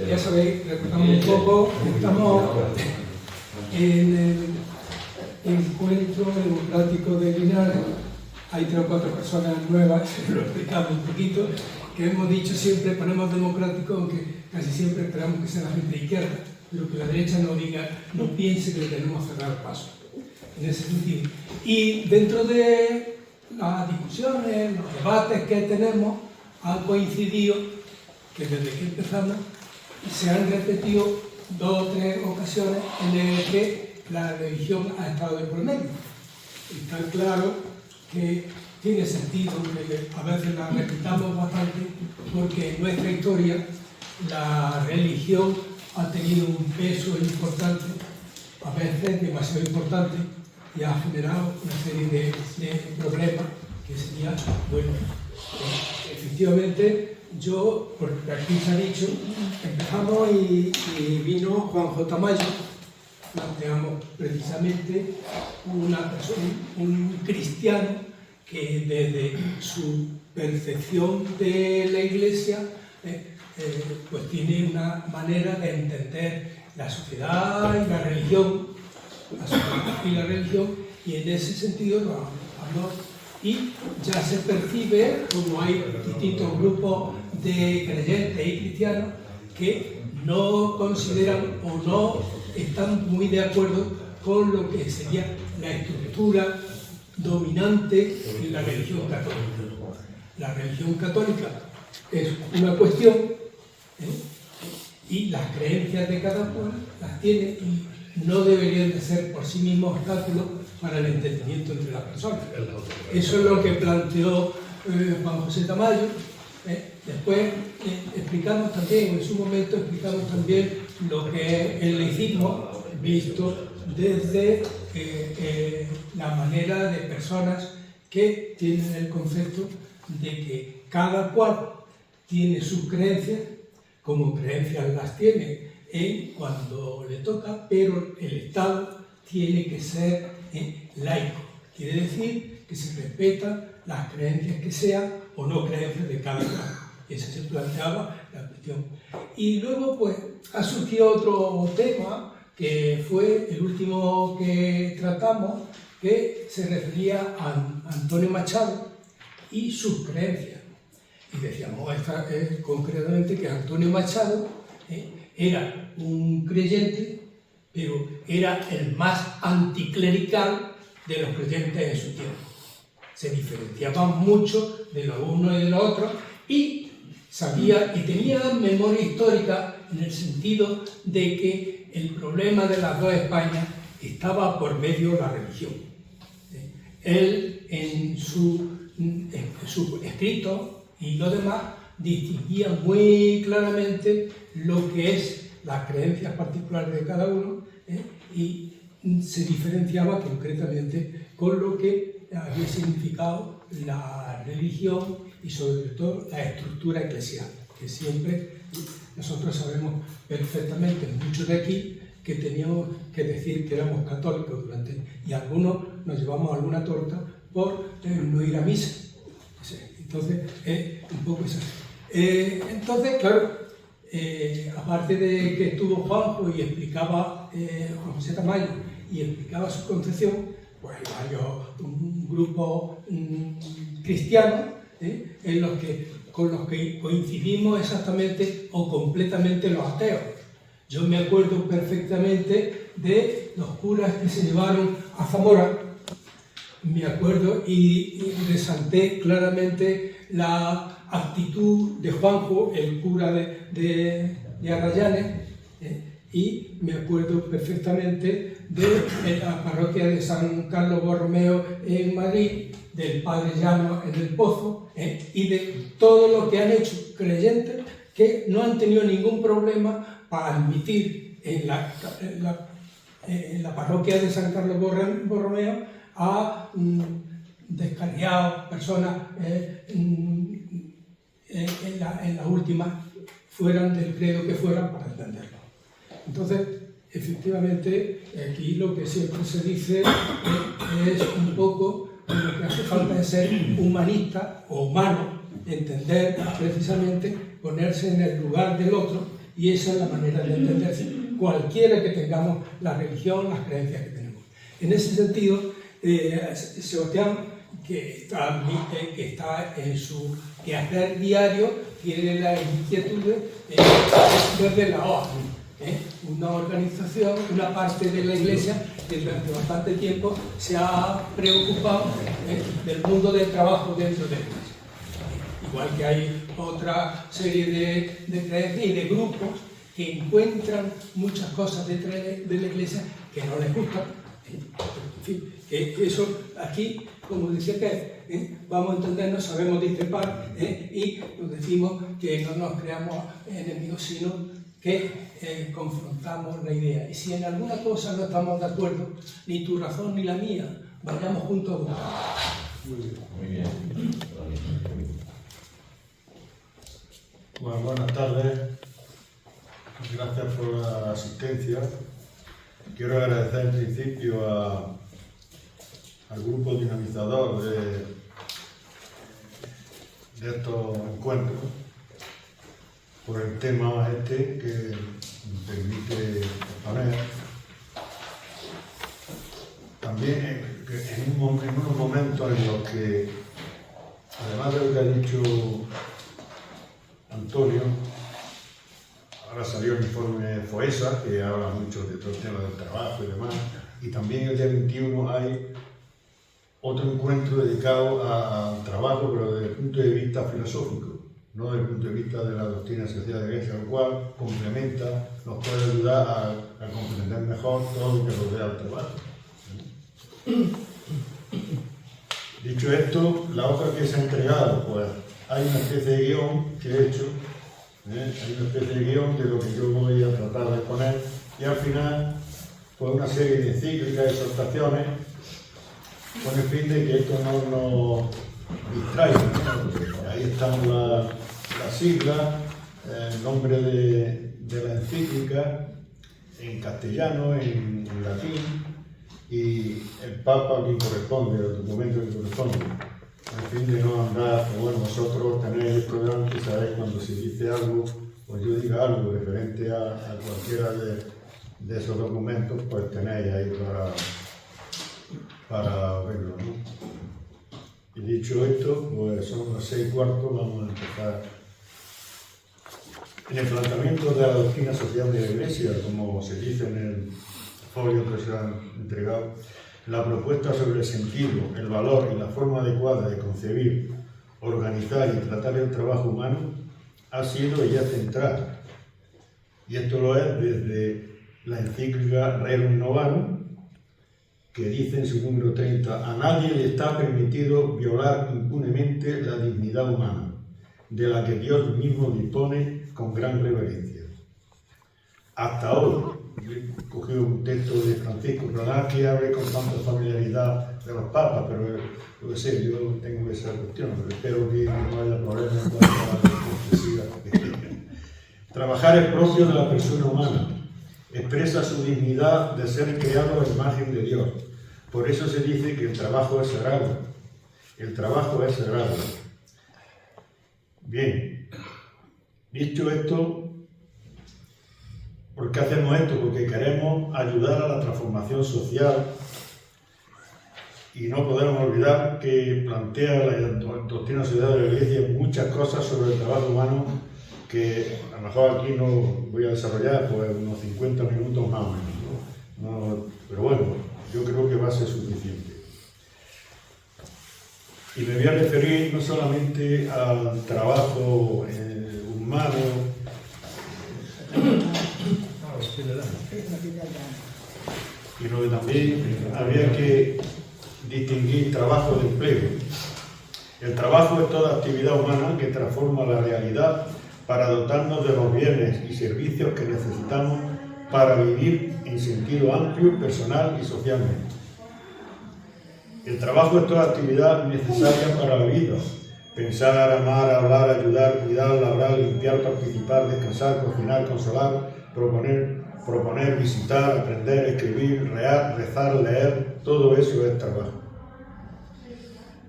Ya sabéis, recordamos un poco, estamos en el encuentro democrático de Linares. Hay 3 o 4 personas nuevas, lo explicamos un poquito, que hemos dicho siempre, ponemos democrático, aunque casi siempre esperamos que sea la gente de izquierda, pero que la derecha no diga, no piense que le tenemos que cerrar el paso, en ese sentido. Y dentro de las discusiones, los debates que tenemos, han coincidido que desde que empezamos se han repetido 2 o 3 ocasiones en las que la religión ha estado de por medio. Está claro que tiene sentido que a veces la repitamos bastante, porque en nuestra historia la religión ha tenido un peso importante, a veces demasiado importante, y ha generado una serie de problemas que sería bueno. Efectivamente, yo, porque aquí se ha dicho, empezamos y vino Juan J. Mayo, planteamos precisamente una persona, un cristiano que desde su percepción de la Iglesia pues tiene una manera de entender la sociedad y la religión, y en ese sentido lo habló. Y ya se percibe, como hay distintos grupos de creyentes y cristianos que no consideran o no están muy de acuerdo con lo que sería la estructura dominante en la religión católica. La religión católica es una cuestión, y las creencias de cada cual las tiene, y no deberían de ser por sí mismos obstáculos para el entendimiento entre las personas. Eso es lo que planteó Juan José Tamayo. Después explicamos también, en su momento explicamos también lo que es el laicismo, visto desde la manera de personas que tienen el concepto de que cada cual tiene sus creencias, como creencias las tiene cuando le toca, pero el Estado tiene que ser laico. Quiere decir que se respetan las creencias que sean o no creencias de cada cual. Esa se planteaba la cuestión. Y luego pues ha surgido otro tema, que fue el último que tratamos, que se refería a Antonio Machado y sus creencias. Y decíamos concretamente que Antonio Machado era un creyente, pero era el más anticlerical de los creyentes en su tiempo. Se diferenciaban mucho de los unos y de los otros, y sabía y tenía memoria histórica en el sentido de que el problema de las 2 Españas estaba por medio de la religión. Él, en su escrito y lo demás, distinguía muy claramente lo que es las creencias particulares de cada uno, y se diferenciaba concretamente con lo que había significado la religión y sobre todo la estructura eclesial, que siempre nosotros sabemos perfectamente, muchos de aquí, que teníamos que decir que éramos católicos y algunos nos llevamos alguna torta por no ir a misa. Entonces, un poco eso. Entonces, claro, aparte de que estuvo Juanjo y explicaba, Juan José Tamayo, y explicaba su concepción, pues hay varios grupos cristianos con los que coincidimos exactamente o completamente los ateos. Yo me acuerdo perfectamente de los curas que se llevaron a Zamora, me acuerdo, y resalté claramente la actitud de Juanjo, el cura de Arrayanes, y me acuerdo perfectamente de la parroquia de San Carlos Borromeo en Madrid, del Padre Llano en El Pozo, y de todo lo que han hecho creyentes que no han tenido ningún problema para admitir en la parroquia de San Carlos Borromeo a descarriados, personas en la última, fueran del credo que fueran, para entenderlo. Entonces, efectivamente, aquí lo que siempre se dice es un poco lo que hace falta es ser humanista o humano, entender precisamente, ponerse en el lugar del otro Y esa es la manera de entenderse, cualquiera que tengamos la religión, las creencias que tenemos. En ese sentido, Sebastián, que está en su quehacer diario, tiene las inquietudes desde la OACI, una organización, una parte de la Iglesia que durante bastante tiempo se ha preocupado del mundo del trabajo dentro de la Iglesia. Igual que hay otra serie de creencias y de grupos que encuentran muchas cosas dentro de la Iglesia que no les gustan. En fin, eso aquí, como decía que vamos a entendernos, sabemos discrepar y nos decimos que no nos creamos enemigos, sino que confrontamos la idea. Y si en alguna cosa no estamos de acuerdo, ni tu razón ni la mía, vayamos juntos a buscar. Muy bien. Bueno, buenas tardes. Gracias por la asistencia. Quiero agradecer en principio al grupo dinamizador de estos encuentros por el tema que me permite exponer. También en unos momentos en los que, además de lo que ha dicho Antonio, ahora salió el informe FOESA, que habla mucho de todo el tema del trabajo y demás, y también el día 21 hay otro encuentro dedicado al trabajo, pero desde el punto de vista filosófico, no desde el punto de vista de la doctrina social de la Iglesia, lo cual complementa, nos puede ayudar a comprender mejor todo lo que rodea al trabajo. Dicho esto, la hoja que se ha entregado, pues hay una especie de guión que he hecho, hay una especie de guión de lo que yo voy a tratar de exponer, y al final, pues una serie de encíclicas y exhortaciones con el fin de que esto no nos distraiga, ¿no? Ahí están las siglas, el nombre de la encíclica en castellano, en latín, y el Papa que corresponde, el documento que corresponde. En fin, de no andar, pues bueno, vosotros tenéis esto delante y sabéis cuando se dice algo, o yo diga algo referente a cualquiera de esos documentos, pues tenéis ahí para verlo, ¿no? Y dicho esto, pues son las 6:15, vamos a empezar. En el planteamiento de la doctrina social de la Iglesia, como se dice en el folio que se han entregado, la propuesta sobre el sentido, el valor y la forma adecuada de concebir, organizar y tratar el trabajo humano ha sido y es central. Y esto lo es desde la encíclica Rerum Novarum, que dice en su número 30, a nadie le está permitido violar impunemente la dignidad humana, de la que Dios mismo dispone con gran reverencia. Hasta hoy, he cogido un texto de Francisco, pero nada que hable con tanta familiaridad de los papas, pero lo que sé, yo tengo esa cuestión, pero espero que no haya problemas en cuanto a la confesión. Trabajar es propio de la persona humana, expresa su dignidad de ser creado a imagen de Dios. Por eso se dice que el trabajo es sagrado. El trabajo es sagrado. Bien, dicho esto, ¿por qué hacemos esto? Porque queremos ayudar a la transformación social y no podemos olvidar que plantea la doctrina social de la Iglesia muchas cosas sobre el trabajo humano que a lo mejor aquí no voy a desarrollar pues unos 50 minutos más o menos, ¿no? Pero bueno, yo creo que va a ser suficiente. Y me voy a referir no solamente al trabajo humano, sino que también habría que distinguir trabajo de empleo. El trabajo es toda actividad humana que transforma la realidad para dotarnos de los bienes y servicios que necesitamos para vivir en sentido amplio, personal y socialmente. El trabajo es toda actividad necesaria para la vida. Pensar, amar, hablar, ayudar, cuidar, labrar, limpiar, participar, descansar, cocinar, consolar, proponer, visitar, aprender, escribir, rezar, leer, todo eso es trabajo.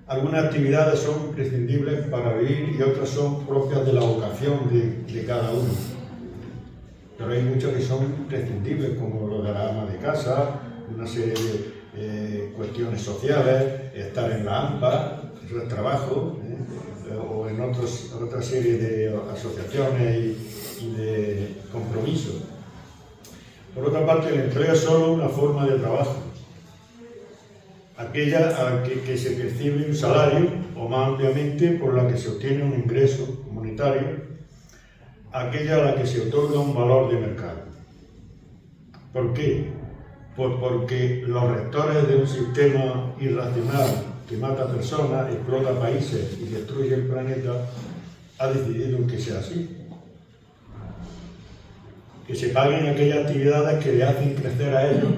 Algunas actividades son imprescindibles para vivir y otras son propias de la vocación de cada uno. pero hay muchos que son prescindibles, como lo de la ama de casa, una serie de cuestiones sociales, estar en la AMPA, eso es trabajo, o en otra serie de asociaciones y de compromisos. Por otra parte, el empleo es solo una forma de trabajo, aquella que se percibe un salario, o más ampliamente por la que se obtiene un ingreso monetario, aquella a la que se otorga un valor de mercado. ¿Por qué? Pues porque los rectores de un sistema irracional que mata personas, explota países y destruye el planeta, ha decidido que sea así. Que se paguen aquellas actividades que le hacen crecer a ellos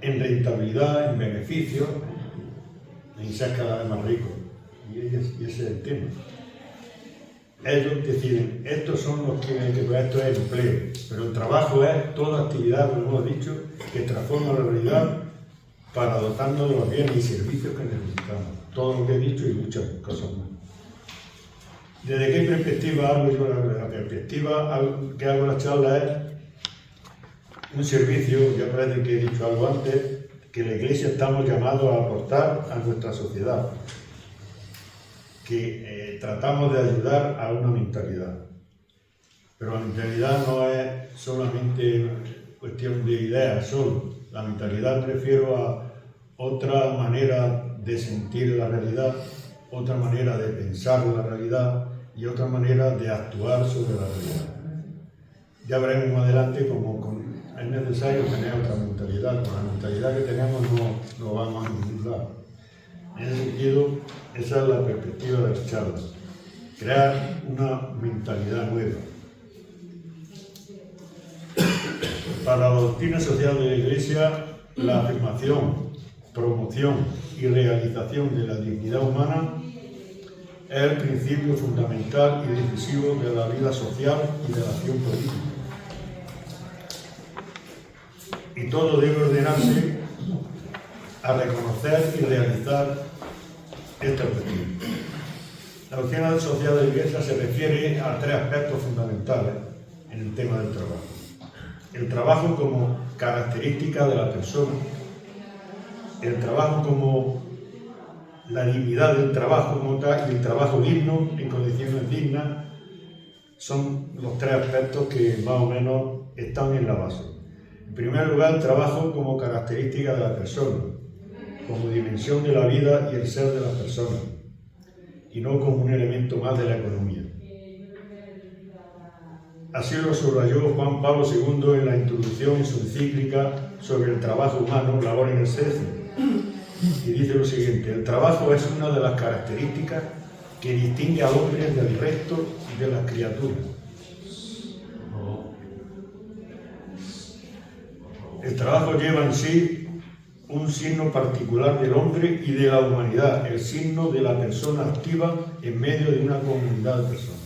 en rentabilidad, en beneficio, en ser cada vez más ricos. Y ese es el tema. Ellos deciden, estos son los que hay que poner, esto es empleo, pero el trabajo es toda actividad, como hemos dicho, que transforma la realidad para dotarnos de los bienes y servicios que necesitamos. Todo lo que he dicho y muchas cosas más. ¿Desde qué perspectiva hablo yo? La perspectiva que hago en la charla es un servicio, ya parece que he dicho algo antes, que la Iglesia estamos llamados a aportar a nuestra sociedad, que tratamos de ayudar a una mentalidad. Pero la mentalidad no es solamente cuestión de ideas solo. La mentalidad me refiero a otra manera de sentir la realidad, otra manera de pensar la realidad y otra manera de actuar sobre la realidad. Ya veremos más adelante cómo es necesario tener otra mentalidad. Con la mentalidad que tenemos no vamos a ningún lado. En ese sentido, esa es la perspectiva de la charla. Crear una mentalidad nueva. Para la doctrina social de la Iglesia, la afirmación, promoción y realización de la dignidad humana es el principio fundamental y decisivo de la vida social y de la acción política. Y todo debe ordenarse a reconocer y realizar este objetivo. La doctrina social de la Iglesia se refiere a tres aspectos fundamentales en el tema del trabajo. El trabajo como característica de la persona, el trabajo como la dignidad del trabajo como tal y el trabajo digno, en condiciones dignas, son los tres aspectos que más o menos están en la base. En primer lugar, el trabajo como característica de la persona, como dimensión de la vida y el ser de la persona, y no como un elemento más de la economía. Así lo subrayó Juan Pablo II en la introducción en su encíclica sobre el trabajo humano, Labor in Excelsis, y dice lo siguiente: el trabajo es una de las características que distingue al hombre del resto de las criaturas. El trabajo lleva en sí un signo particular del hombre y de la humanidad, el signo de la persona activa en medio de una comunidad de personas.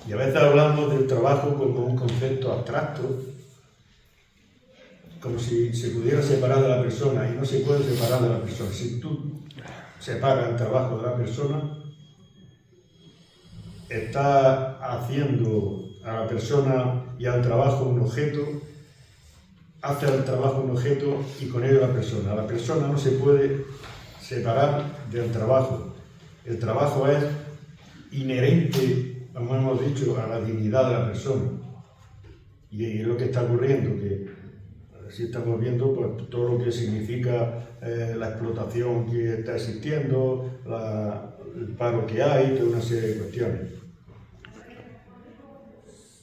Y a veces hablamos del trabajo como un concepto abstracto, como si se pudiera separar de la persona, y no se puede separar de la persona. Si tú separas el trabajo de la persona, estás haciendo a la persona y al trabajo un objeto, hace al trabajo un objeto y con ello la persona. La persona no se puede separar del trabajo. El trabajo es inherente, como hemos dicho, a la dignidad de la persona. Y es lo que está ocurriendo, que si estamos viendo pues, todo lo que significa la explotación que está existiendo, el paro que hay, toda una serie de cuestiones.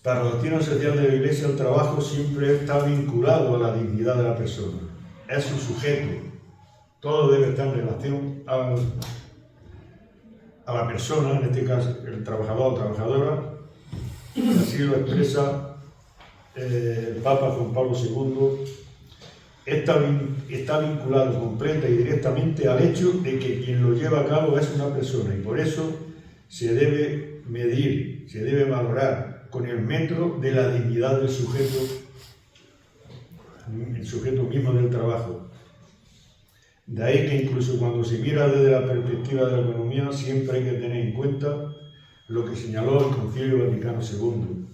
Para la doctrina social de la Iglesia, el trabajo siempre está vinculado a la dignidad de la persona. Es su sujeto. Todo debe estar en relación a la persona, en este caso el trabajador o trabajadora. Así lo expresa el Papa Juan Pablo II. Está vinculado completa y directamente al hecho de que quien lo lleva a cabo es una persona, y por eso se debe medir, se debe valorar con el metro de la dignidad del sujeto, el sujeto mismo del trabajo. De ahí que incluso cuando se mira desde la perspectiva de la economía, siempre hay que tener en cuenta lo que señaló el Concilio Vaticano II.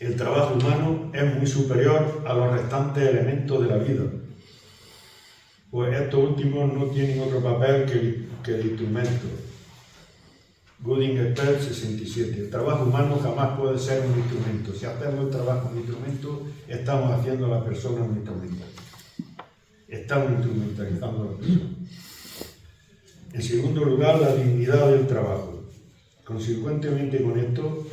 el trabajo humano es muy superior a los restantes elementos de la vida, pues estos últimos no tienen otro papel que el instrumento. Gooding Expert 67. El trabajo humano jamás puede ser un instrumento. Si hacemos el trabajo un instrumento, estamos haciendo a la persona un instrumento. Estamos instrumentalizando a la persona. En segundo lugar, la dignidad del trabajo. Consecuentemente con esto,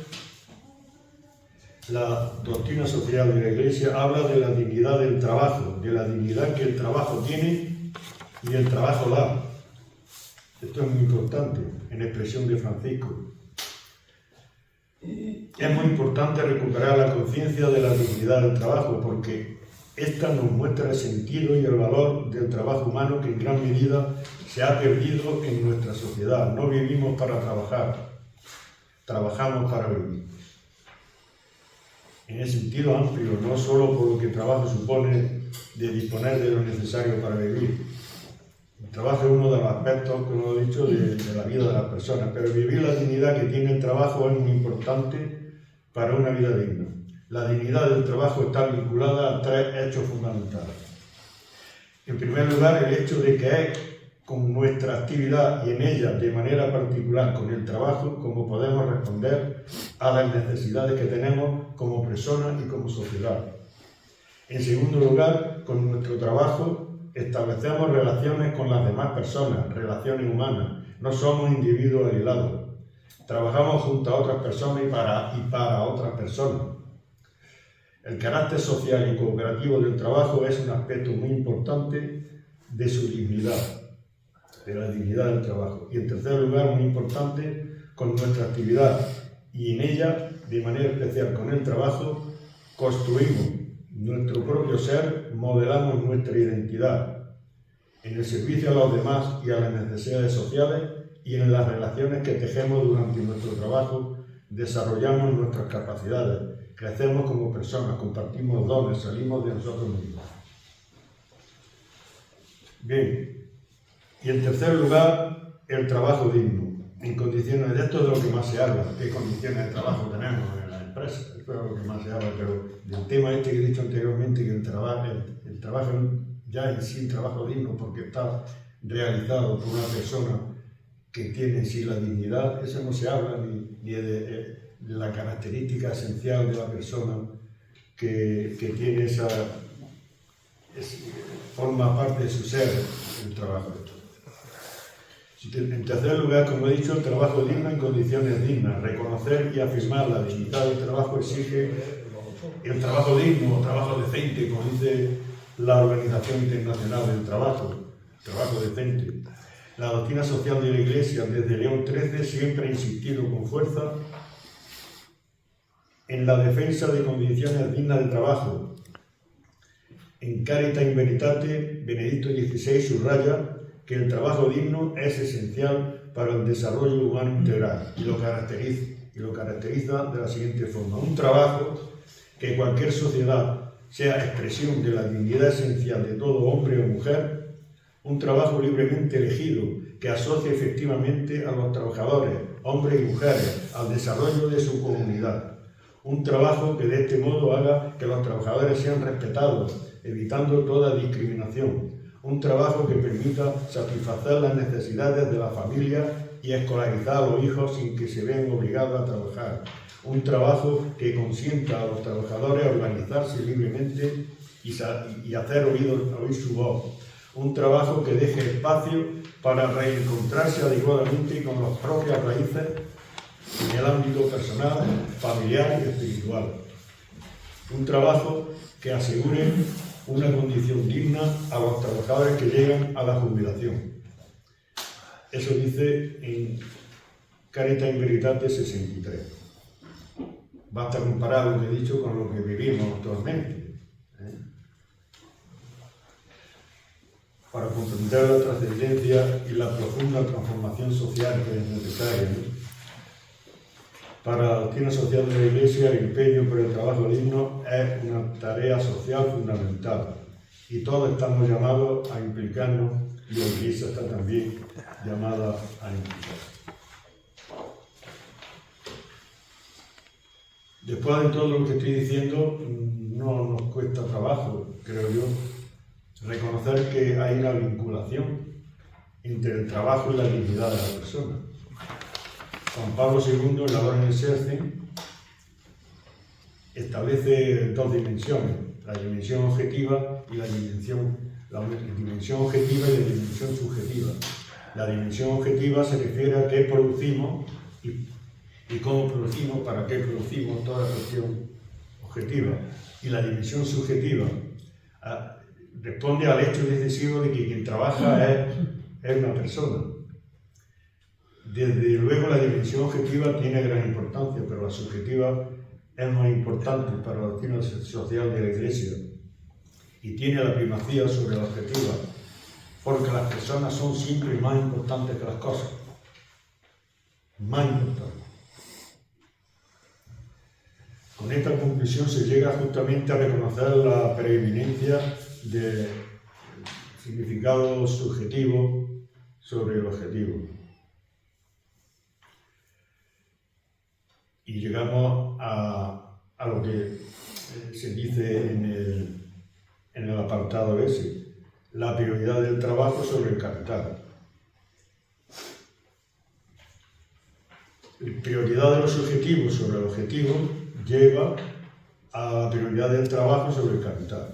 la doctrina social de la Iglesia habla de la dignidad del trabajo, de la dignidad que el trabajo tiene y el trabajo da. Esto es muy importante, en expresión de Francisco. Es muy importante recuperar la conciencia de la dignidad del trabajo, porque esta nos muestra el sentido y el valor del trabajo humano que en gran medida se ha perdido en nuestra sociedad. No vivimos para trabajar, trabajamos para vivir. En el sentido amplio, no solo por lo que el trabajo supone de disponer de lo necesario para vivir. El trabajo es uno de los aspectos, como he dicho, de la vida de las personas, pero vivir la dignidad que tiene el trabajo es muy importante para una vida digna. La dignidad del trabajo está vinculada a tres hechos fundamentales. En primer lugar, el hecho de que es con nuestra actividad y en ella, de manera particular con el trabajo, como podemos responder a las necesidades que tenemos como personas y como sociedad. En segundo lugar, con nuestro trabajo establecemos relaciones con las demás personas, relaciones humanas. No somos individuos aislados. Trabajamos junto a otras personas y para otras personas. El carácter social y cooperativo del trabajo es un aspecto muy importante de su dignidad, de la dignidad del trabajo. Y en tercer lugar, muy importante, con nuestra actividad y en ella, de manera especial con el trabajo, construimos nuestro propio ser, modelamos nuestra identidad en el servicio a los demás y a las necesidades sociales y en las relaciones que tejemos durante nuestro trabajo, desarrollamos nuestras capacidades, crecemos como personas, compartimos dones, salimos de nosotros mismos. Bien, y en tercer lugar, el trabajo digno, en condiciones de esto es de lo que más se habla, qué condiciones de trabajo tenemos en la empresa, esto es de lo que más se habla, pero del tema este que he dicho anteriormente, que el trabajo ya en sí, el trabajo digno, porque está realizado por una persona que tiene en sí la dignidad, eso no se habla ni de la característica esencial de la persona que tiene forma parte de su ser, el trabajo. En tercer lugar, como he dicho, el trabajo digno en condiciones dignas. Reconocer y afirmar la dignidad del trabajo exige el trabajo digno o trabajo decente, como dice la Organización Internacional del Trabajo decente. La doctrina social de la Iglesia, desde León XIII, siempre ha insistido con fuerza en la defensa de condiciones dignas de trabajo. En Caritas in Veritate, Benedicto XVI subraya que el trabajo digno es esencial para el desarrollo humano integral y lo caracteriza de la siguiente forma. Un trabajo que cualquier sociedad sea expresión de la dignidad esencial de todo hombre o mujer, un trabajo libremente elegido que asocie efectivamente a los trabajadores, hombres y mujeres, al desarrollo de su comunidad. Un trabajo que de este modo haga que los trabajadores sean respetados, evitando toda discriminación. Un trabajo que permita satisfacer las necesidades de la familia y escolarizar a los hijos sin que se vean obligados a trabajar. Un trabajo que consienta a los trabajadores a organizarse libremente y hacer oír su voz. Un trabajo que deje espacio para reencontrarse adecuadamente con las propias raíces en el ámbito personal, familiar y espiritual. Un trabajo que asegure una condición digna a los trabajadores que llegan a la jubilación. Eso dice en Caritas in Veritate 63. Basta comparar lo que he dicho con lo que vivimos actualmente, para comprender la trascendencia y la profunda transformación social que es necesaria. Para la doctrina social de la Iglesia, el empeño por el trabajo digno es una tarea social fundamental y todos estamos llamados a implicarnos y la Iglesia está también llamada a implicarse. Después de todo lo que estoy diciendo, no nos cuesta trabajo, creo yo, reconocer que hay una vinculación entre el trabajo y la dignidad de la persona. Juan Pablo II, en la Orden Exercen, establece dos dimensiones, la dimensión objetiva y la dimensión objetiva y la dimensión subjetiva. La dimensión objetiva se refiere a qué producimos y cómo producimos, para qué producimos, toda la cuestión objetiva. Y la dimensión subjetiva responde al hecho decisivo de que quien trabaja es una persona. Desde luego la dimensión objetiva tiene gran importancia, pero la subjetiva es más importante para la doctrina social de la Iglesia y tiene la primacía sobre la objetiva, porque las personas son siempre más importantes que las cosas. Más importantes. Con esta conclusión se llega justamente a reconocer la preeminencia del significado subjetivo sobre el objetivo. Y llegamos a lo que se dice en el apartado S, la prioridad del trabajo sobre el capital. La prioridad de los subjetivos sobre el objetivo lleva a la prioridad del trabajo sobre el capital.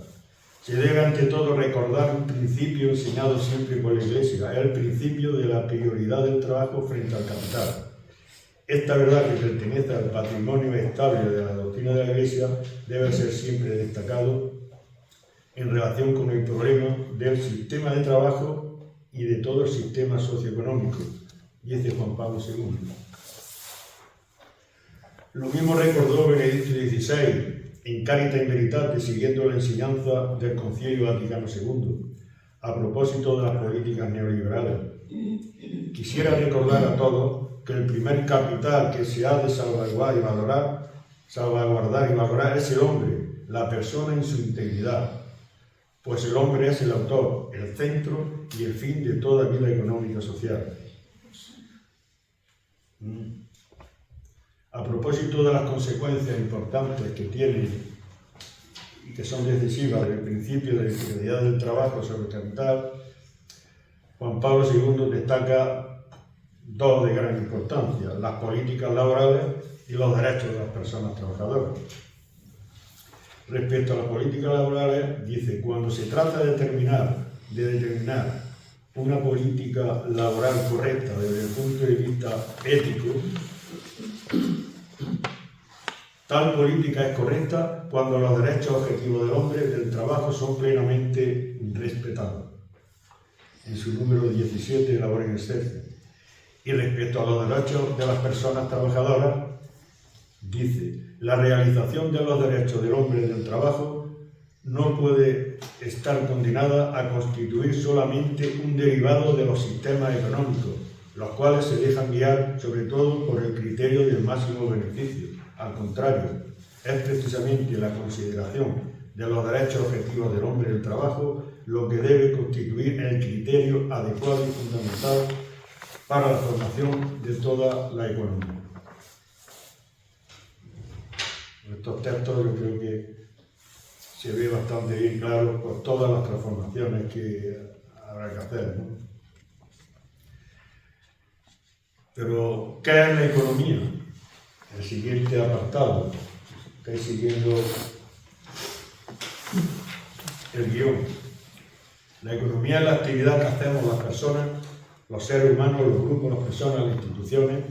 Se debe ante todo recordar un principio enseñado siempre por la Iglesia, es el principio de la prioridad del trabajo frente al capital. Esta verdad que pertenece al patrimonio estable de la doctrina de la Iglesia debe ser siempre destacado en relación con el problema del sistema de trabajo y de todo el sistema socioeconómico, dice Juan Pablo II. Lo mismo recordó Benedicto XVI en Caritas in Veritate, siguiendo la enseñanza del Concilio Vaticano II, a propósito de las políticas neoliberales. Quisiera recordar a todos que el primer capital que se ha de salvaguardar y valorar es el hombre, la persona en su integridad, pues el hombre es el autor, el centro y el fin de toda vida económica social. A propósito de las consecuencias importantes que tiene y que son decisivas del principio de la prioridad del trabajo sobre el capital, Juan Pablo II destaca dos de gran importancia: las políticas laborales y los derechos de las personas trabajadoras. Respecto a las políticas laborales, dice: cuando se trata de determinar una política laboral correcta desde el punto de vista ético, tal política es correcta cuando los derechos objetivos del hombre y del trabajo son plenamente respetados. En su número 17 de la Orden Exercen. Y respecto a los derechos de las personas trabajadoras, dice: la realización de los derechos del hombre y del trabajo no puede estar condenada a constituir solamente un derivado de los sistemas económicos, los cuales se dejan guiar sobre todo por el criterio del máximo beneficio. Al contrario, es precisamente la consideración de los derechos objetivos del hombre y del trabajo lo que debe constituir el criterio adecuado y fundamental para la formación de toda la economía. En estos textos yo creo que se ve bastante bien claro por todas las transformaciones que habrá que hacer, ¿no? Pero, ¿qué es la economía? El siguiente apartado. Estáis siguiendo el guión. La economía es la actividad que hacemos las personas, los seres humanos, los grupos, las personas, las instituciones,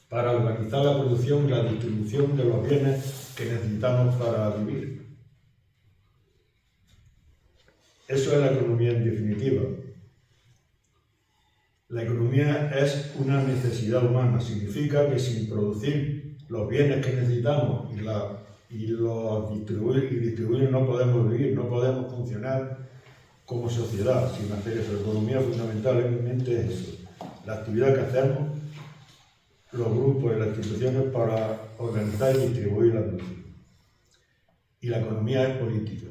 para organizar la producción y la distribución de los bienes que necesitamos para vivir. Eso es la economía en definitiva. La economía es una necesidad humana, significa que sin producir los bienes que necesitamos y los distribuir no podemos vivir, no podemos funcionar como sociedad sin hacer eso. La economía fundamentalmente es eso, la actividad que hacemos los grupos y las instituciones para organizar y distribuir la producción. Y la economía es política.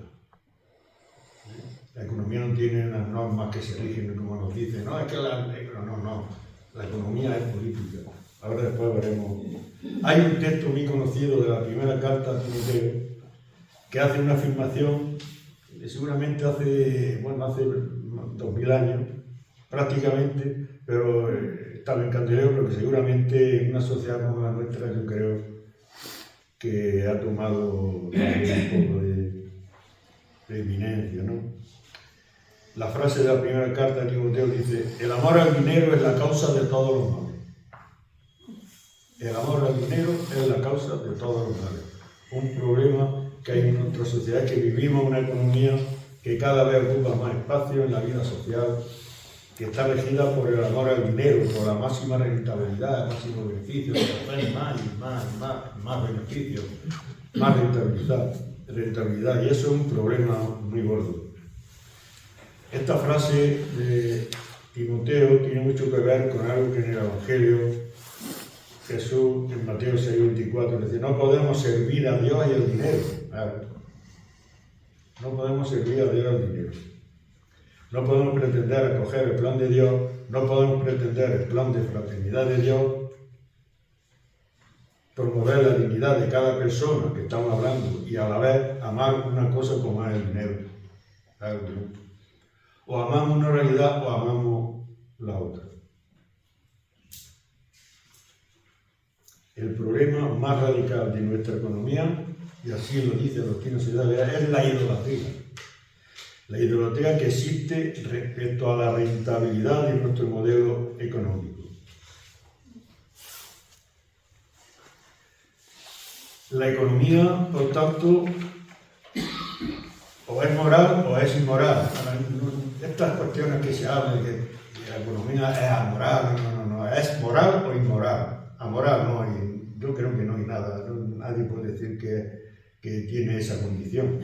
La economía no tiene unas normas que se rigen como nos dicen, no, es que la economía es política. Ahora después veremos. Hay un texto muy conocido de la primera carta a Timoteo que hace una afirmación que seguramente hace 2000 años, prácticamente, pero estaba en candelero, pero que seguramente en una sociedad como la nuestra yo creo que ha tomado también un poco de eminencia, ¿no? La frase de la primera carta de Timoteo dice: el amor al dinero es la causa de todos los males. El amor al dinero es la causa de todos los males. Un problema que hay en nuestra sociedad es que vivimos una economía que cada vez ocupa más espacio en la vida social, que está regida por el amor al dinero, por la máxima rentabilidad, el máximo beneficio, más beneficios, más rentabilidad, y eso es un problema muy gordo. Esta frase de Timoteo tiene mucho que ver con algo que en el Evangelio Jesús en Mateo 6:24 dice: no podemos servir a Dios y al dinero. No podemos servir a Dios y al dinero. No podemos pretender acoger el plan de Dios, no podemos pretender el plan de fraternidad de Dios, promover la dignidad de cada persona que estamos hablando y a la vez amar una cosa como es el dinero. O amamos una realidad o amamos la otra. El problema más radical de nuestra economía, y así lo dice la doctrina social, es la idolatría. La idolatría que existe respecto a la rentabilidad de nuestro modelo económico. La economía, por tanto, o es moral o es inmoral. Estas cuestiones que se hablan de que la economía es amoral, no, es moral o inmoral. Amoral no hay, yo creo que no hay nada, nadie puede decir que tiene esa condición.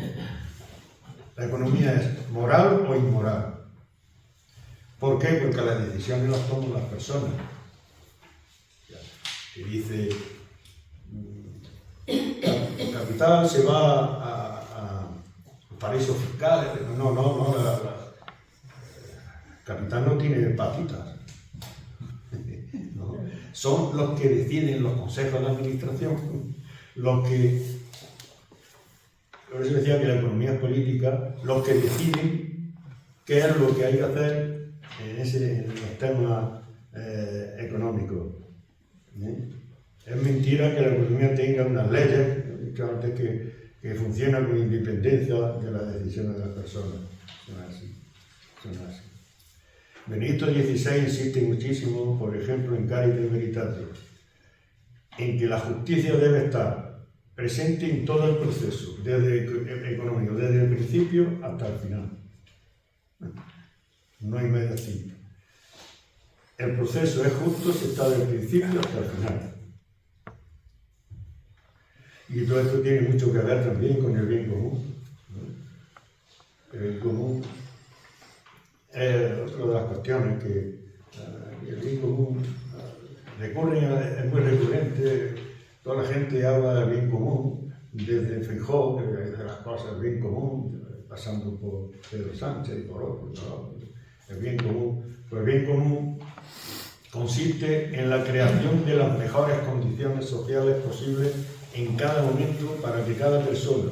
La economía es moral o inmoral. ¿Por qué? Porque las decisiones las toman las personas. Que dice, el capital se va a paraísos fiscales. No, el capital no tiene patitas. No. Son los que deciden los consejos de administración, los que... Por eso decía que la economía es política, los que deciden qué es lo que hay que hacer en los temas económicos. Es mentira que la economía tenga unas leyes, he dicho antes, que funcionan con independencia de las decisiones de las personas. Son así. Benedicto XVI insiste muchísimo, por ejemplo, en Caritas Veritate, en que la justicia debe estar presente en todo el proceso, desde económico, desde el principio hasta el final. No hay media tinta. El proceso es justo si está desde el principio hasta el final. Y todo esto tiene mucho que ver también con el bien común. El bien común es otra de las cuestiones que el bien común es muy recurrente. Toda la gente habla del bien común, desde Feijóo, que dice las cosas del bien común, pasando por Pedro Sánchez y por otros, ¿no? El bien común. Pues el bien común consiste en la creación de las mejores condiciones sociales posibles en cada momento para que cada persona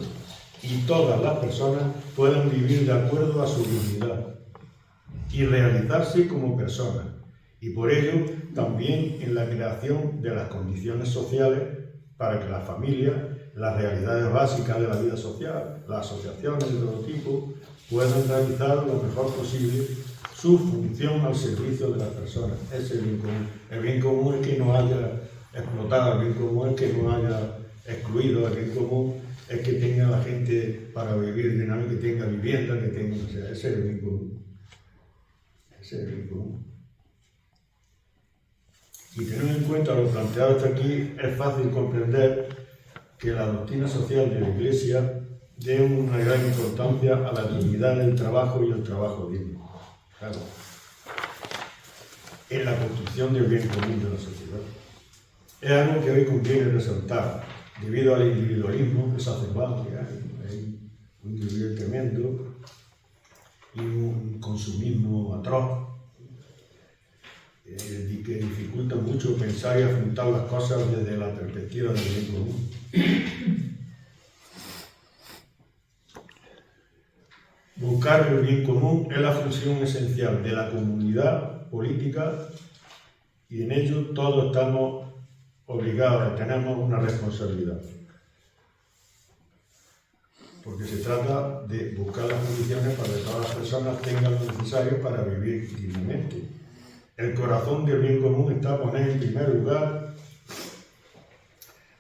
y todas las personas puedan vivir de acuerdo a su dignidad y realizarse como personas. Y por ello también en la creación de las condiciones sociales para que las familias, las realidades básicas de la vida social, las asociaciones de todo tipo, puedan realizar lo mejor posible su función al servicio de las personas. Ese es el bien común. El bien común es que no haya explotado, el bien común es que no haya excluido, el bien común es que tenga la gente para vivir dignamente, que tenga vivienda, que tenga... O sea, ese es el bien común. Ese es el bien común. Y teniendo en cuenta lo planteado hasta aquí, es fácil comprender que la doctrina social de la Iglesia dé una gran importancia a la dignidad del trabajo y el trabajo digno. Claro. En la construcción del bien común de la sociedad. Es algo que hoy conviene resaltar, debido al individualismo exacerbado que hay un individuo tremendo y un consumismo atroz, que dificulta mucho pensar y afrontar las cosas desde la perspectiva del bien común. Buscar el bien común es la función esencial de la comunidad política y en ello todos estamos obligados, tenemos una responsabilidad. Porque se trata de buscar las condiciones para que todas las personas tengan lo necesario para vivir dignamente. El corazón del bien común está a poner en primer lugar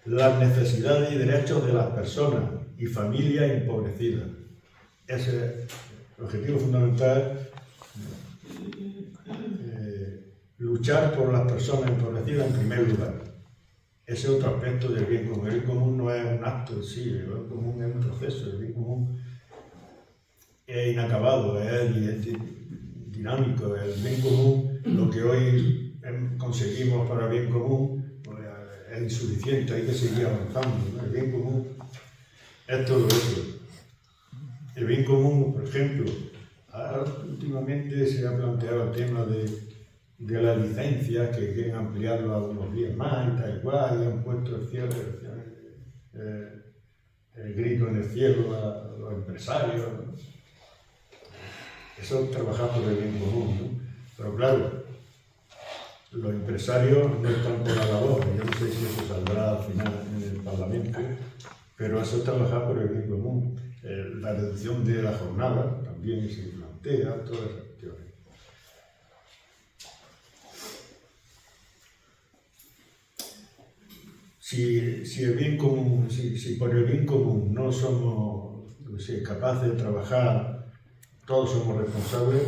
las necesidades y derechos de las personas y familias empobrecidas. Ese es el objetivo fundamental, luchar por las personas empobrecidas en primer lugar. Ese es otro aspecto del bien común. El bien común no es un acto en sí, el bien común es un proceso, el bien común es inacabado, es dinámico. El bien común, lo que hoy conseguimos para el bien común, pues, es insuficiente, hay que seguir avanzando, ¿no? El bien común es todo eso. El bien común, por ejemplo, últimamente se ha planteado el tema de las licencias que quieren ampliarlo a unos días más y tal cual, y han puesto el grito en el cielo a los empresarios. Eso es trabajar por el bien común, ¿no? Pero claro, los empresarios no están por la labor, yo no sé si eso saldrá al final en el Parlamento, pero eso es trabajar por el bien común. La reducción de la jornada también se plantea, todas esas cuestiones. Si el bien común, si por el bien común no somos capaces de trabajar, todos somos responsables,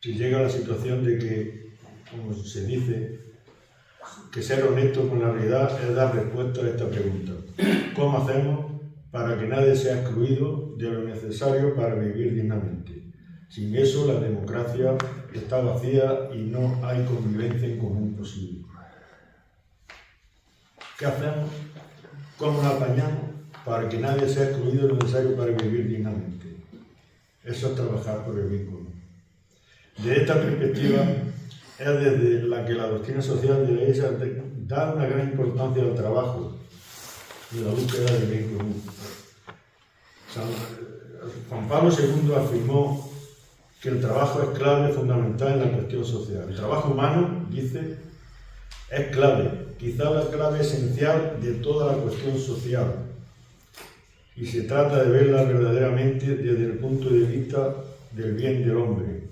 si llega a la situación de que, como se dice, que ser honesto con la realidad es dar respuesta a esta pregunta. ¿Cómo hacemos para que nadie sea excluido de lo necesario para vivir dignamente? Sin eso, la democracia está vacía y no hay convivencia en común posible. ¿Qué hacemos? ¿Cómo nos apañamos para que nadie sea excluido de lo necesario para vivir dignamente? Eso es trabajar por el bien común. De esta perspectiva, es desde la que la doctrina social de la Iglesia da una gran importancia al trabajo y la búsqueda del bien común. Juan Pablo II afirmó que el trabajo es clave fundamental en la cuestión social. El trabajo humano, dice, es clave, quizá la clave esencial de toda la cuestión social. Y se trata de verla verdaderamente desde el punto de vista del bien del hombre.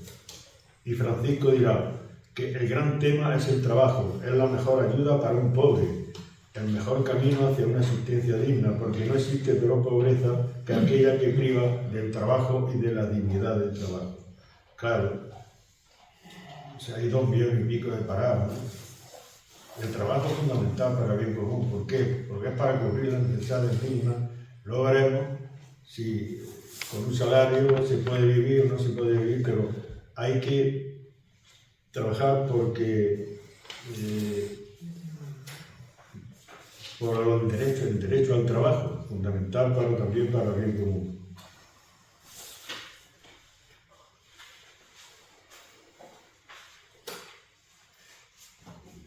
Y Francisco dirá que el gran tema es el trabajo, es la mejor ayuda para un pobre, el mejor camino hacia una existencia digna, porque no existe peor pobreza que aquella que priva del trabajo y de la dignidad del trabajo. Claro, hay 2 millones y pico de parados, ¿no? El trabajo es fundamental para el bien común. ¿Por qué? Porque es para cubrir las necesidades mínimas. Luego veremos si con un salario se puede vivir o no se puede vivir, pero hay que trabajar porque por los derechos, el derecho al trabajo, fundamental también para el bien común.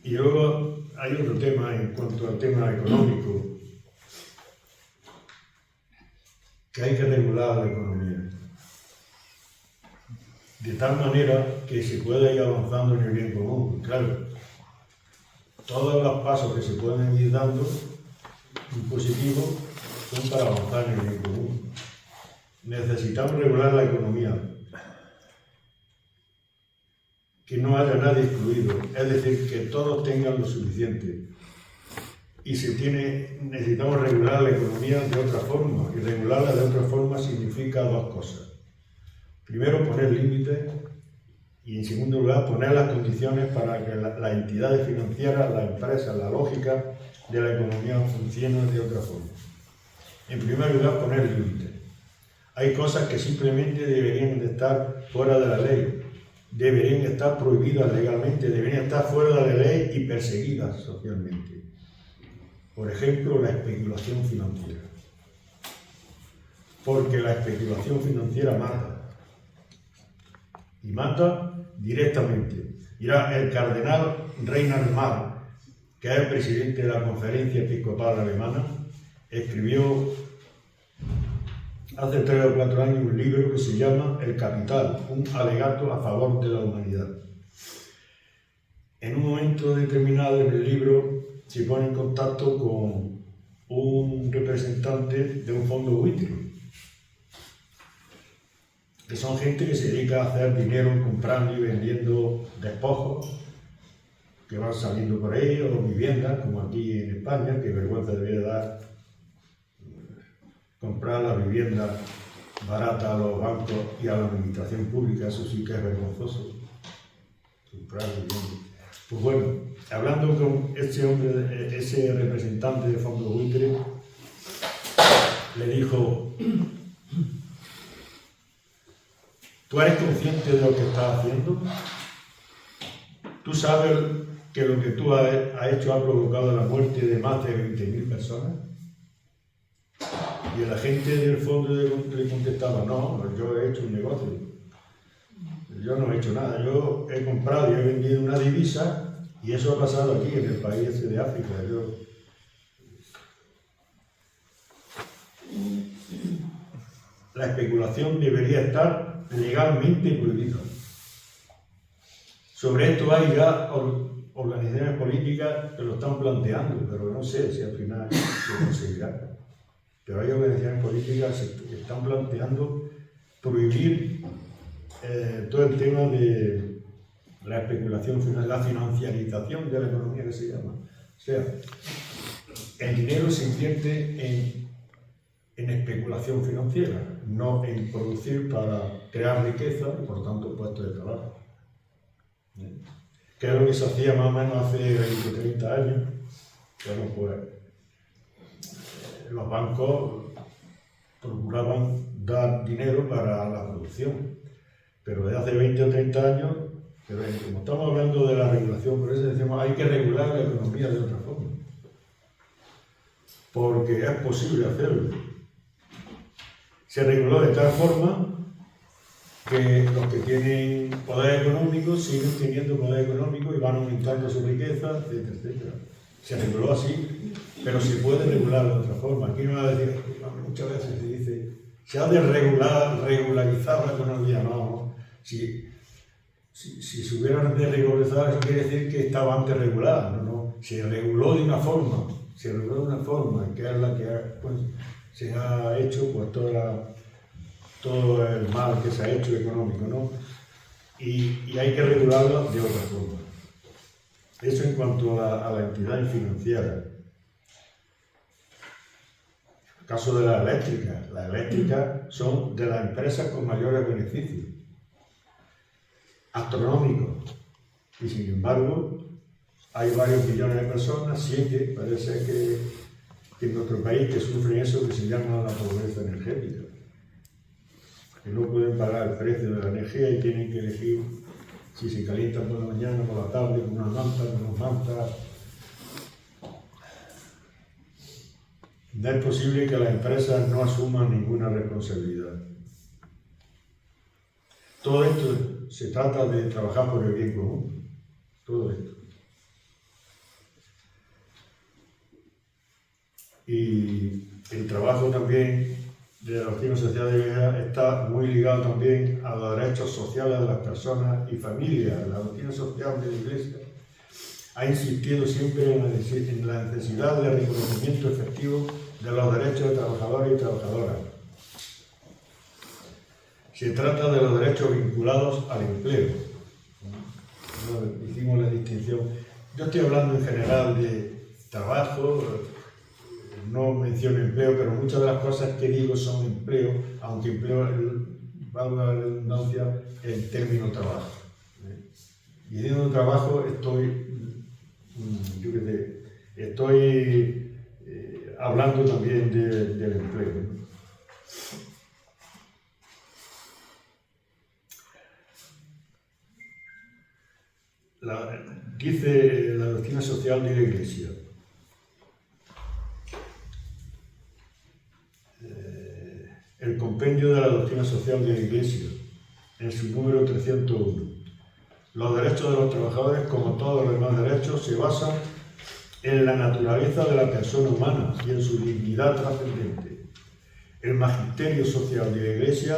Y luego hay otro tema en cuanto al tema económico, que hay que regular la economía, de tal manera que se pueda ir avanzando en el bien común. Claro, todos los pasos que se pueden ir dando en positivo son para avanzar en el bien común. Necesitamos regular la economía, que no haya nadie excluido, es decir, que todos tengan lo suficiente. Y necesitamos regular la economía de otra forma, y regularla de otra forma significa 2 cosas. Primero, poner límites, y en segundo lugar, poner las condiciones para que las entidades financieras, las empresas, la lógica de la economía funcione de otra forma. En primer lugar, poner límites. Hay cosas que simplemente deberían de estar fuera de la ley, deberían estar prohibidas legalmente, deberían estar fuera de la ley y perseguidas socialmente. Por ejemplo, la especulación financiera. Porque la especulación financiera mata. Y mata directamente. Dirá el cardenal Reinhard Marr, que es el presidente de la Conferencia Episcopal Alemana, escribió hace 3 o 4 años un libro que se llama El Capital, un alegato a favor de la humanidad. En un momento determinado en el libro se pone en contacto con un representante de un fondo buitre, que son gente que se dedica a hacer dinero comprando y vendiendo despojos que van saliendo por ahí, o viviendas, como aquí en España, que vergüenza debería dar comprar la vivienda barata a los bancos y a la administración pública. Eso sí que es vergonzoso, comprar vivienda. Pues bueno, hablando con ese hombre, ese representante de fondo buitre, le dijo: ¿tú eres consciente de lo que estás haciendo? ¿Tú sabes que lo que tú has hecho ha provocado la muerte de más de 20.000 personas? Y el agente del fondo le contestaba: no, yo he hecho un negocio. Yo no he hecho nada. Yo he comprado y he vendido una divisa y eso ha pasado aquí en el país de África. La especulación debería estar legalmente prohibida. Sobre esto hay ya organizaciones políticas que lo están planteando, pero no sé si al final se conseguirá. Pero hay organizaciones políticas que están planteando prohibir todo el tema de la especulación final, la financiarización de la economía, que se llama. O sea, el dinero se invierte en especulación financiera, no en producir para crear riqueza y por tanto puestos de trabajo. Que es lo que se hacía más o menos hace 20 o 30 años. Bueno, pues los bancos procuraban dar dinero para la producción, pero desde hace 20 o 30 años, pero como estamos hablando de la regulación, por eso decimos hay que regular la economía de otra forma, porque es posible hacerlo. Se reguló de tal forma que los que tienen poder económico siguen teniendo poder económico y van aumentando su riqueza, etcétera, etcétera. Se reguló así, pero se puede regular de otra forma. Aquí no va a decir, muchas veces se dice, se ha de regularizar la economía. No. Si se hubiera de regularizar, eso quiere decir que estaba antes regulada. No. Se reguló de una forma, que es la que pues, se ha hecho pues, todo el mal que se ha hecho económico, ¿no? Y hay que regularlo de otra forma. Eso en cuanto a la entidad financiera. El caso de las eléctricas son de las empresas con mayores beneficios, astronómicos, y sin embargo hay varios millones de personas, 7, parece que en nuestro país, que sufren eso que se llama la pobreza energética, que no pueden pagar el precio de la energía y tienen que elegir si se calientan por la mañana, por la tarde, con unas mantas, con unas mantas. No es posible que las empresas no asuman ninguna responsabilidad. Todo esto se trata de trabajar por el bien común. Todo esto. Y el trabajo también de la doctrina social de la Iglesia está muy ligado también a los derechos sociales de las personas y familias. La doctrina social de la Iglesia ha insistido siempre en la necesidad de reconocimiento efectivo de los derechos de trabajadores y trabajadoras. Se trata de los derechos vinculados al empleo. Hicimos la distinción. Yo estoy hablando en general de trabajo, no menciono empleo, pero muchas de las cosas que digo son empleo, aunque empleo, valga la redundancia, el término trabajo. Y diciendo trabajo estoy hablando también del empleo. Dice la doctrina social de la Iglesia: el compendio de la doctrina social de la Iglesia, en su número 301. Los derechos de los trabajadores, como todos los demás derechos, se basan en la naturaleza de la persona humana y en su dignidad trascendente. El magisterio social de la Iglesia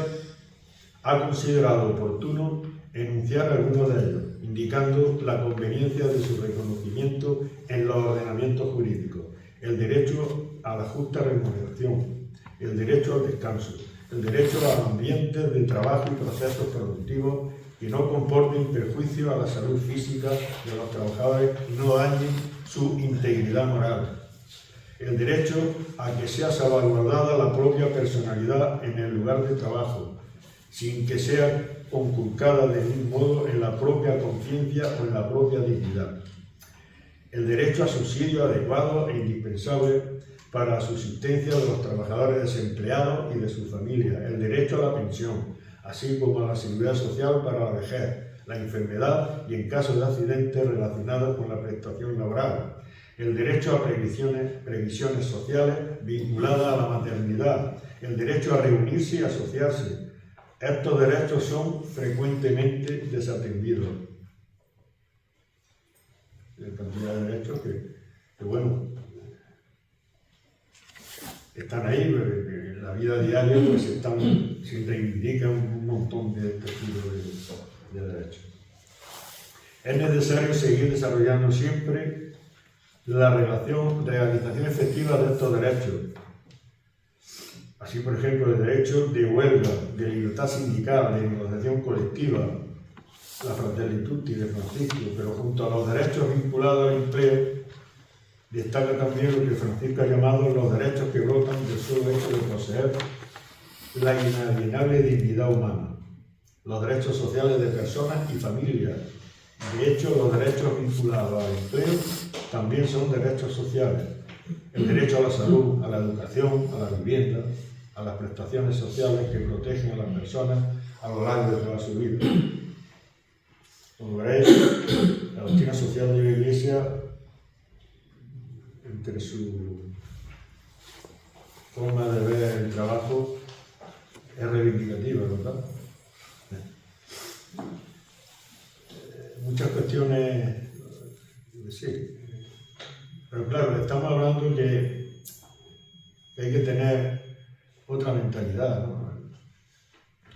ha considerado oportuno enunciar algunos de ellos, indicando la conveniencia de su reconocimiento en los ordenamientos jurídicos: el derecho a la justa remuneración, el derecho al descanso, el derecho a ambientes de trabajo y procesos productivos que no comporten perjuicio a la salud física de los trabajadores y no dañen su integridad moral, el derecho a que sea salvaguardada la propia personalidad en el lugar de trabajo, sin que sea conculcada de ningún modo en la propia conciencia o en la propia dignidad, el derecho a subsidio adecuado e indispensable para la subsistencia de los trabajadores desempleados y de su familia, el derecho a la pensión, así como a la seguridad social para la vejez, la enfermedad y en caso de accidentes relacionados con la prestación laboral, el derecho a previsiones sociales vinculadas a la maternidad, el derecho a reunirse y asociarse. Estos derechos son frecuentemente desatendidos. Hay cantidad de derechos que bueno, están ahí, pero en la vida diaria pues se reivindican un montón de este tipo de derechos. Es necesario seguir desarrollando siempre la realización efectiva de estos derechos. Así, por ejemplo, el derecho de huelga, de libertad sindical, de negociación colectiva, la Fratelli Tutti de Francisco, pero junto a los derechos vinculados al empleo, destaca también lo que Francisco ha llamado los derechos que brotan del solo hecho de poseer la inalienable dignidad humana, los derechos sociales de personas y familias. De hecho, los derechos vinculados al empleo también son derechos sociales. El derecho a la salud, a la educación, a la vivienda, a las prestaciones sociales que protegen a las personas a lo largo de toda su vida. Como veréis, la doctrina social de la Iglesia, entre su forma de ver el trabajo, es reivindicativa, ¿verdad? Muchas cuestiones, sí, pero claro, estamos hablando que hay que tener otra mentalidad, ¿no?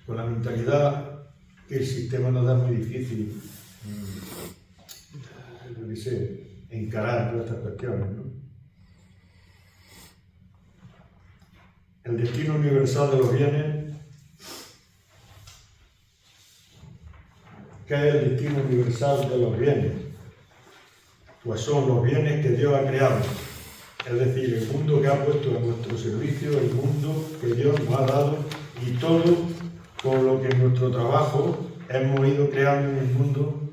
Con la mentalidad que el sistema nos da muy difícil, encarar todas estas cuestiones, ¿no? El destino universal de los bienes. ¿Qué es el destino universal de los bienes? Pues son los bienes que Dios ha creado, es decir, el mundo que ha puesto a nuestro servicio, el mundo que Dios nos ha dado y todo con lo que en nuestro trabajo hemos ido creando en el mundo.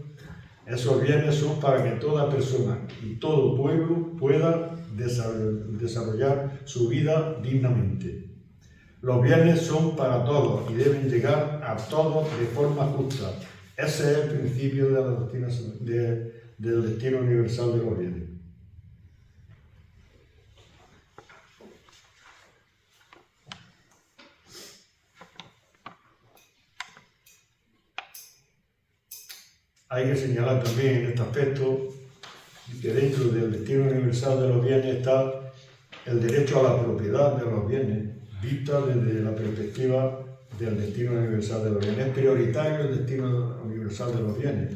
Esos bienes son para que toda persona y todo pueblo pueda desarrollar su vida dignamente. Los bienes son para todos y deben llegar a todos de forma justa. Ese es el principio de la doctrina del destino universal de los bienes. Hay que señalar también en este aspecto que dentro del destino universal de los bienes está el derecho a la propiedad de los bienes, vista desde la perspectiva del destino universal de los bienes. Es prioritario el destino universal de los bienes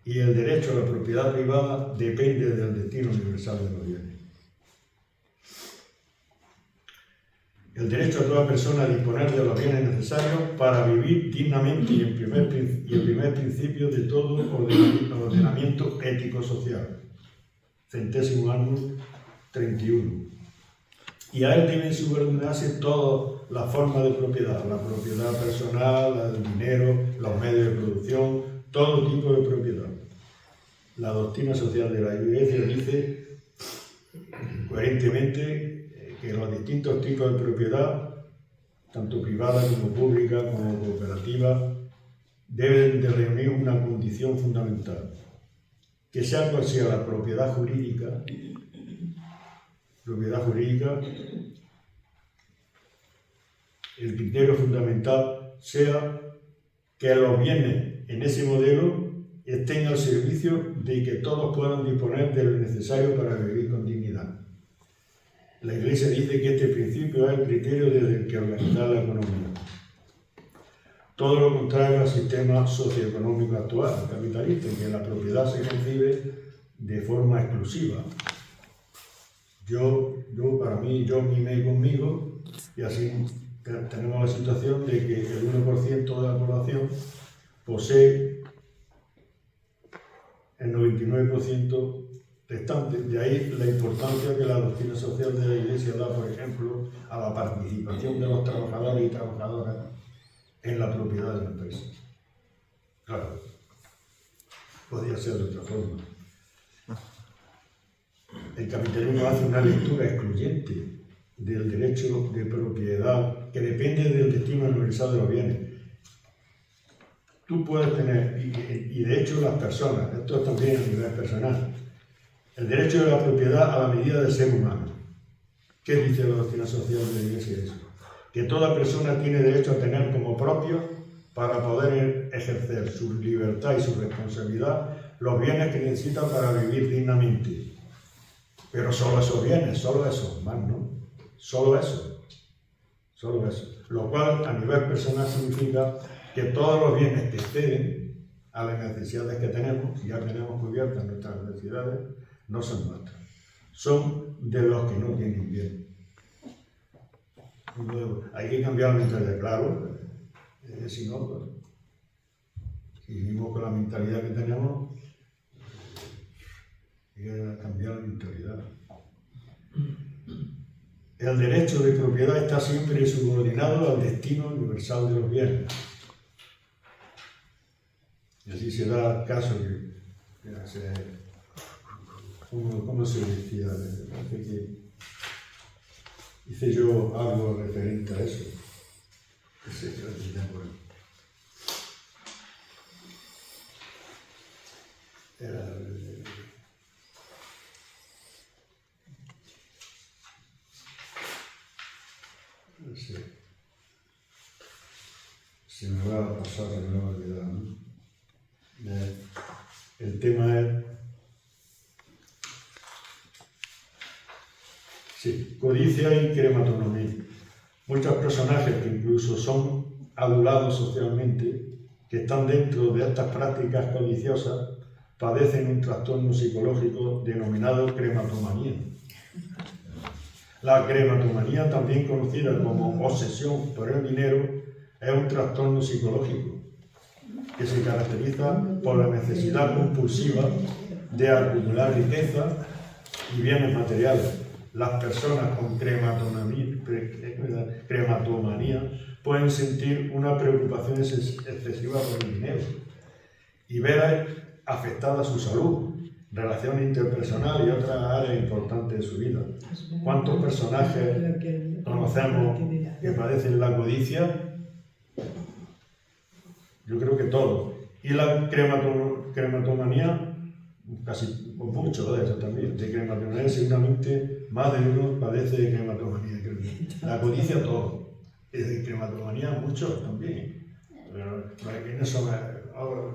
y el derecho a la propiedad privada depende del destino universal de los bienes. El derecho a toda persona a disponer de los bienes necesarios para vivir dignamente y el primer principio de todo ordenamiento ético-social. Centésimo Annus 31. Y a él deben subordinarse todas las formas de propiedad, la propiedad personal, el dinero, los medios de producción, todo tipo de propiedad. La doctrina social de la Iglesia dice coherentemente que los distintos tipos de propiedad, tanto privada como pública como cooperativa, deben de reunir una condición fundamental, que sea cual sea la propiedad jurídica, el criterio fundamental sea que los bienes en ese modelo estén al servicio de que todos puedan disponer de lo necesario para vivir con dignidad. La Iglesia dice que este principio es el criterio desde el que organizar la economía. Todo lo contrario al sistema socioeconómico actual, capitalista, en que la propiedad se concibe de forma exclusiva. Para mí, yo mimé conmigo, y así tenemos la situación de que el 1% de la población posee el 99% restante. De ahí la importancia que la doctrina social de la Iglesia da, por ejemplo, a la participación de los trabajadores y trabajadoras en la propiedad de la empresa. Claro, podría ser de otra forma. El capitalismo hace una lectura excluyente del derecho de propiedad que depende del destino universal de los bienes. Tú puedes tener, y de hecho las personas, esto es también a nivel personal, el derecho de la propiedad a la medida del ser humano. ¿Qué dice la doctrina social de la Iglesia de eso? Que toda persona tiene derecho a tener como propio, para poder ejercer su libertad y su responsabilidad, los bienes que necesita para vivir dignamente. Pero solo esos bienes, solo esos, más no, solo eso. Lo cual a nivel personal significa que todos los bienes que exceden a las necesidades que tenemos, y ya tenemos cubiertas nuestras necesidades, no son nuestros, son de los que no tienen bien. Hay que cambiar la mentalidad, claro, si no, pues, si vivimos con la mentalidad que tenemos, hay que cambiar la mentalidad. El derecho de propiedad está siempre subordinado al destino universal de los bienes. Y así se da el caso ¿cómo se decía? Hice yo algo referente a eso. No sé. Se me va a pasar, se me va a olvidar, ¿no? El tema es... Sí, codicia y crematonomía. Muchos personajes que incluso son adulados socialmente, que están dentro de estas prácticas codiciosas, padecen un trastorno psicológico denominado crematomanía. La crematomanía, también conocida como obsesión por el dinero, es un trastorno psicológico que se caracteriza por la necesidad compulsiva de acumular riqueza y bienes materiales. Las personas con crematomanía pueden sentir una preocupación excesiva por el dinero y ver afectada su salud, relaciones interpersonales y otras áreas importantes de su vida. ¿Cuántos personajes conocemos que padecen la codicia? Yo creo que todos. Y la crematomanía, casi mucho de eso también. De crematomanía seguramente más de uno padece de crematomanía. La codicia todo. Y de crematomanía muchos también. Pero en eso,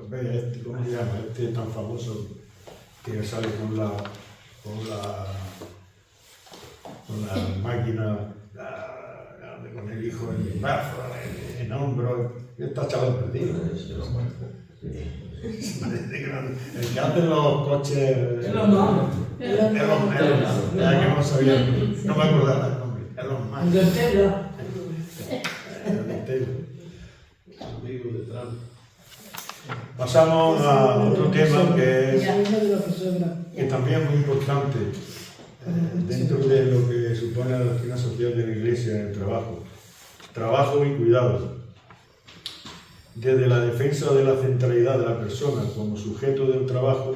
ve este, ¿cómo se llama? Este tan famoso que sale con la máquina, con el hijo en el brazo, en hombro, está chaval perdido. El que hace los coches. Elon Musk. Ya que no sabía, no me acordaba el nombre. Elon Musk. Amigo de Trump. Pasamos a otro tema que también es muy importante dentro de lo que supone la doctrina social de la Iglesia en el trabajo. Trabajo y cuidado. Desde la defensa de la centralidad de la persona como sujeto del trabajo,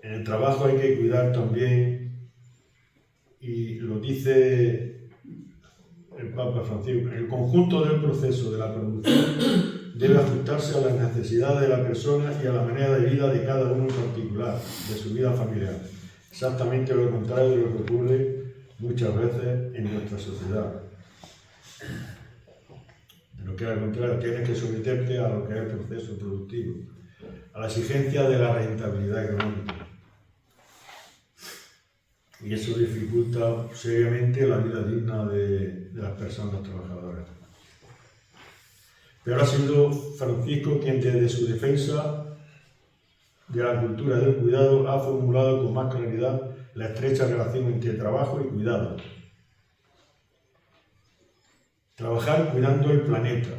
en el trabajo hay que cuidar también, y lo dice el Papa Francisco, el conjunto del proceso de la producción debe ajustarse a las necesidades de la persona y a la manera de vida de cada uno en particular, de su vida familiar. Exactamente lo contrario de lo que ocurre muchas veces en nuestra sociedad. de lo que al contrario tienes que someterte a lo que es el proceso productivo, a la exigencia de la rentabilidad económica. Y eso dificulta seriamente la vida digna de las personas trabajadoras. Pero ha sido Francisco quien desde su defensa de la cultura del cuidado ha formulado con más claridad la estrecha relación entre trabajo y cuidado. Trabajar cuidando el planeta,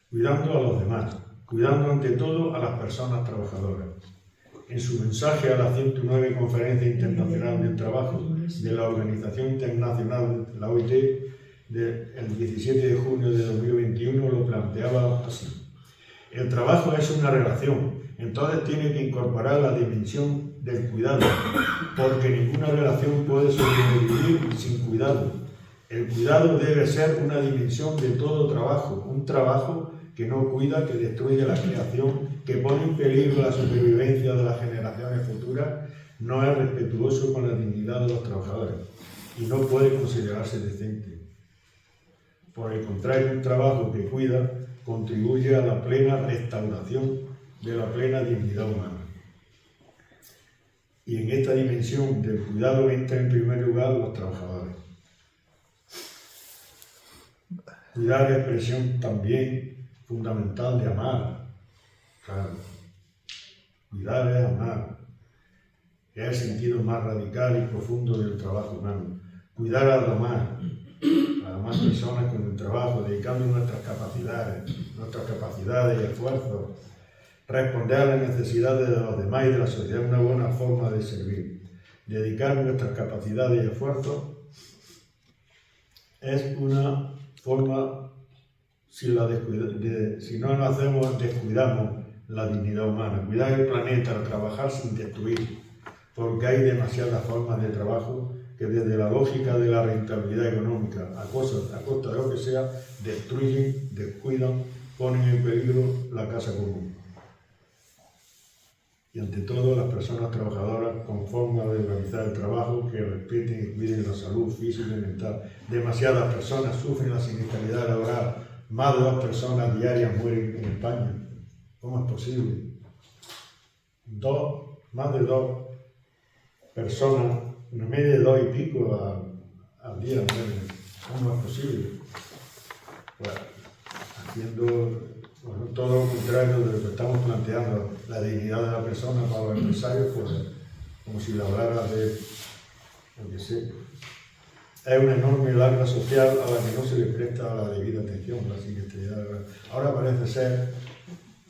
cuidando a los demás, cuidando ante todo a las personas trabajadoras. En su mensaje a la 109 Conferencia Internacional del Trabajo de la Organización Internacional, la OIT, el 17 de junio de 2021 lo planteaba así. El trabajo es una relación, entonces tiene que incorporar la dimensión del cuidado, porque ninguna relación puede sobrevivir sin cuidado. El cuidado debe ser una dimensión de todo trabajo, un trabajo que no cuida, que destruye la creación, que pone en peligro la supervivencia de las generaciones futuras, no es respetuoso con la dignidad de los trabajadores y no puede considerarse decente. Por el contrario, un trabajo que cuida contribuye a la plena restauración de la plena dignidad humana. Y en esta dimensión del cuidado entran en primer lugar los trabajadores. Cuidar es expresión también fundamental de amar. Claro. Cuidar es amar. Es el sentido más radical y profundo del trabajo humano. Cuidar a las demás personas con el trabajo, dedicando nuestras capacidades y esfuerzos, responder a las necesidades de los demás y de la sociedad es una buena forma de servir. Dedicar nuestras capacidades y esfuerzos es una forma, si no lo hacemos, descuidamos la dignidad humana. Cuidar el planeta, trabajar sin destruir, porque hay demasiadas formas de trabajo que desde la lógica de la rentabilidad económica, a costa de lo que sea, destruyen, descuidan, ponen en peligro la casa común. Y ante todo, las personas trabajadoras con forma de organizar el trabajo que respeten y cuiden la salud física y mental. Demasiadas personas sufren la siniestralidad laboral. Más de 2 personas diarias mueren en España. ¿Cómo es posible? Más de 2 personas, una media de 2 y pico al día mueren. ¿Cómo es posible? Bueno, haciendo todo lo contrario de lo que estamos planteando, la dignidad de la persona para los empresarios, pues, como si la hablara de, lo que sé, es una enorme larga social a la que no se le presta la debida atención, la siniestralidad. Ahora parece ser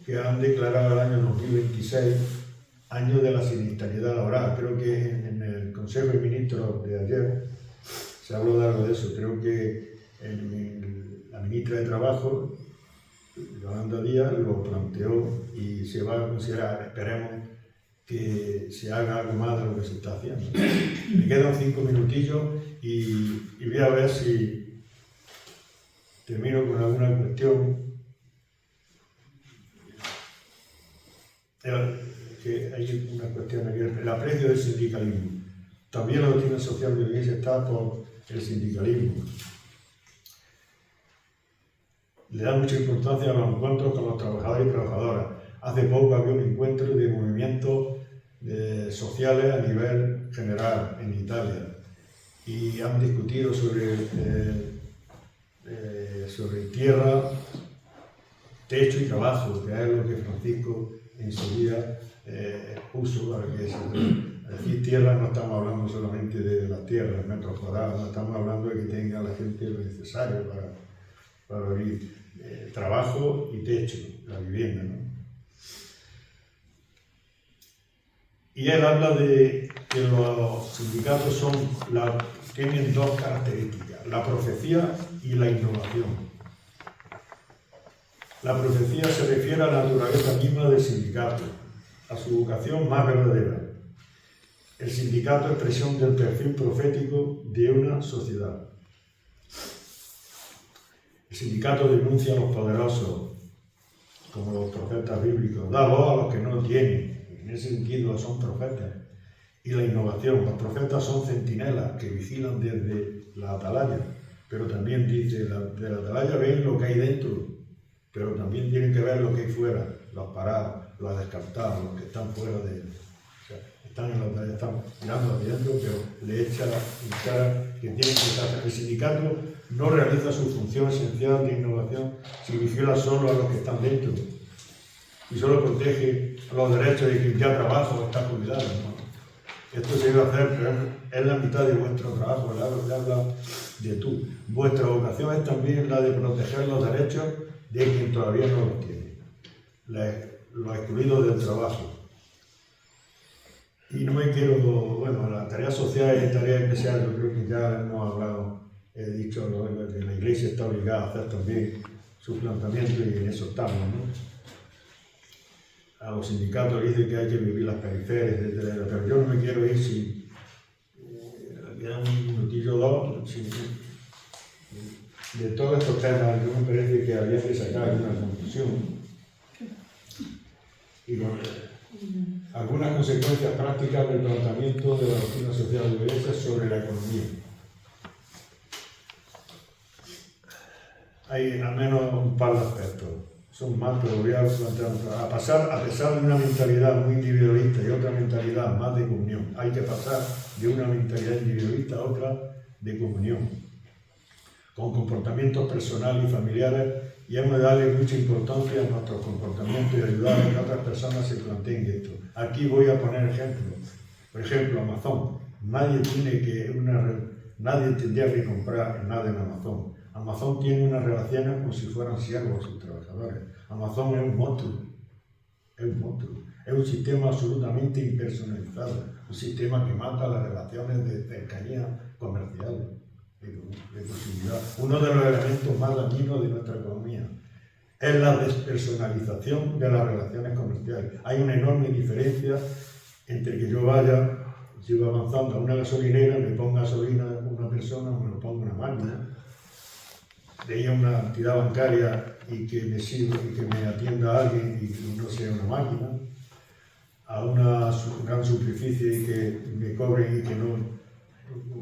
que han declarado el año 2026 año de la siniestralidad laboral. Creo que en el Consejo de Ministros de ayer se habló de algo de eso. Creo que la ministra de Trabajo, Yolanda Díaz, lo planteó y se va a considerar, esperemos, que se haga algo más de lo que se está haciendo. Me quedan 5 minutillos y voy a ver si termino con alguna cuestión. Que hay una cuestión aquí, el aprecio del sindicalismo. También la doctrina social de la Iglesia está por el sindicalismo. Le da mucha importancia a los encuentros con los trabajadores y trabajadoras. Hace poco había un encuentro de movimientos sociales a nivel general en Italia y han discutido sobre tierra, techo y trabajo, que es lo que Francisco en su día puso para que se... Al decir tierra no estamos hablando solamente de las tierras, metros cuadrados, no estamos hablando de que tenga la gente lo necesario para vivir. Trabajo y techo, la vivienda, ¿no? Y él habla de que los sindicatos tienen 2 características, la profecía y la innovación. La profecía se refiere a la naturaleza misma del sindicato, a su vocación más verdadera. El sindicato es expresión del perfil profético de una sociedad. El sindicato denuncia a los poderosos, como los profetas bíblicos, da voz a los que no tienen, en ese sentido son profetas. Y la innovación, los profetas son centinelas que vigilan desde la atalaya, pero también dice, de la atalaya ven lo que hay dentro, pero también tienen que ver lo que hay fuera, los parados, los descartados, los que están fuera de él. O sea, están en la atalaya, están mirando hacia adentro, pero le echa en cara que tienen que estar. El sindicato no realiza su función esencial de innovación si vigila solo a los que están dentro y solo protege los derechos de quien ya trabaja o está jubilado, ¿no? Esto se debe hacer, pero es la mitad de vuestro trabajo, le habla de tú. Vuestra vocación es también la de proteger los derechos de quien todavía no los tiene, los excluidos del trabajo. Y no me quiero, bueno, la tarea social y tarea especial, yo creo que ya hemos hablado, he dicho que la Iglesia está obligada a hacer también su planteamiento y en eso estamos, ¿no? A los sindicatos les dicen que hay que vivir las periferias, etc. Pero yo no me quiero ir sin, queda un minutillo o dos, de todos estos temas. Yo me parece que había que sacar una conclusión y algunas consecuencias prácticas del tratamiento de la doctrina social de Iglesia sobre la economía. Hay al menos un par de aspectos. Son más, pero voy a plantear a pesar de una mentalidad muy individualista y otra mentalidad más de comunión. Hay que pasar de una mentalidad individualista a otra de comunión, con comportamientos personales y familiares, y hemos de darle mucha importancia a nuestros comportamientos y ayudar a que otras personas se planteen esto. Aquí voy a poner ejemplos. Por ejemplo, Amazon. Nadie tendría que comprar nada en Amazon. Amazon tiene unas relaciones como si fueran siervos sus trabajadores. Amazon es un monstruo. Es un monstruo. Es un sistema absolutamente impersonalizado. Un sistema que mata las relaciones de cercanía comerciales, de posibilidad. Uno de los elementos más dañinos de nuestra economía es la despersonalización de las relaciones comerciales. Hay una enorme diferencia entre que yo sigo avanzando a una gasolinera, me ponga gasolina una persona o me lo ponga una máquina, de ir a una entidad bancaria y que me sirva y que me atienda alguien y no sea una máquina, a una gran superficie y que me cobren y que no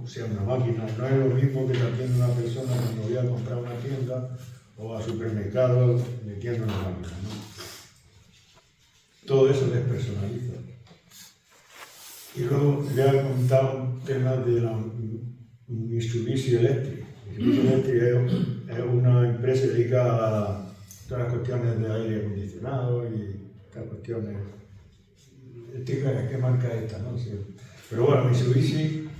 sea una máquina. No es lo mismo que te atiende una persona cuando voy a comprar una tienda o a supermercado metiendo una máquina, ¿no? Todo eso despersonaliza. Y luego le he comentado un tema de la Mitsubishi Electric. Mitsubishi Electric es una empresa dedicada a todas las cuestiones de aire acondicionado y estas cuestiones. ¿Qué marca es esta? No sé. Pero bueno, Mitsubishi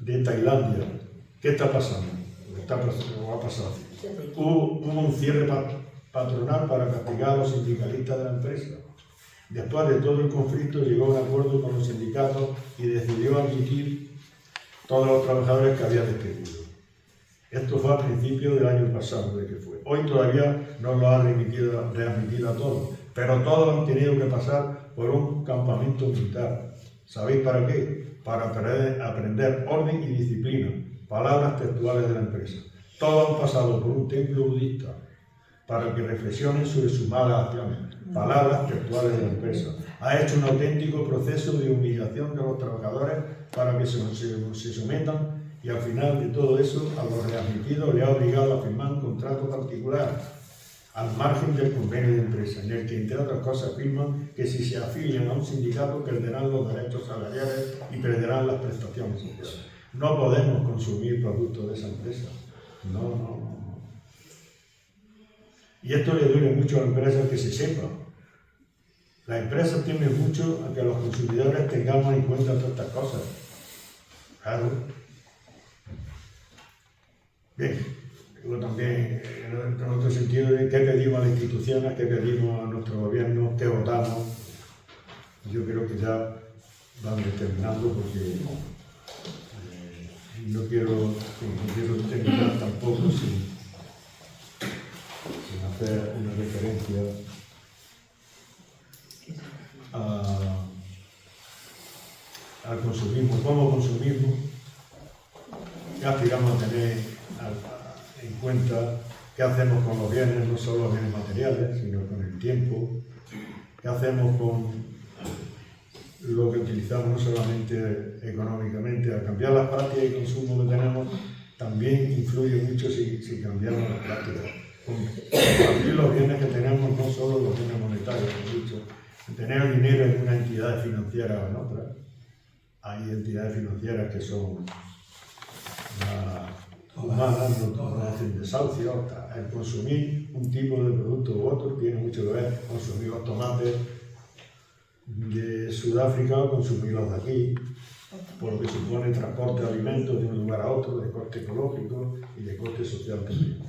de Tailandia. ¿Qué está pasando? ¿O ha pasado? Hubo un cierre patronal para castigar a los sindicalistas de la empresa. Después de todo el conflicto llegó a un acuerdo con los sindicatos y decidió admitir todos los trabajadores que había despedido. Esto fue a principios del año pasado, de que fue. Hoy todavía no lo ha readmitido a todos, pero todos han tenido que pasar por un campamento militar. ¿Sabéis para qué? Para aprender orden y disciplina, palabras textuales de la empresa. Todos han pasado por un templo budista para que reflexionen sobre sus malas acciones, palabras textuales de la empresa. Ha hecho un auténtico proceso de humillación de los trabajadores para que se sometan, y al final de todo eso, a los readmitidos le ha obligado a firmar un contrato particular al margen del convenio de empresa, en el que, entre otras cosas, afirman que si se afilian a un sindicato perderán los derechos salariales y perderán las prestaciones sociales. No podemos consumir productos de esa empresa. No. Y esto le duele mucho a las empresas que se sepa. Las empresas temen mucho a que los consumidores tengamos en cuenta todas estas cosas. Claro. Bien, luego también, en otro sentido, ¿qué pedimos a las instituciones? ¿Qué pedimos a nuestro gobierno? ¿Qué votamos? Yo creo que ya vamos terminando porque no quiero terminar tampoco sin hacer una referencia al consumismo. ¿Cómo consumimos? ¿Qué aspiramos a tener en cuenta? ¿Qué hacemos con los bienes, no solo los bienes materiales, sino con el tiempo? ¿Qué hacemos con lo que utilizamos no solamente económicamente? Al cambiar las prácticas de consumo que tenemos, también influye mucho si cambiamos las prácticas. Compartir los bienes que tenemos, no solo los bienes monetarios, como he dicho, tener dinero en una entidad financiera o en otra. Hay entidades financieras que son humanas, no producen desahucio. El consumir un tipo de producto u otro tiene mucho que ver. Consumir los tomates de Sudáfrica o consumirlos de aquí, por lo que supone el transporte de alimentos de un lugar a otro, de coste ecológico y de coste social también.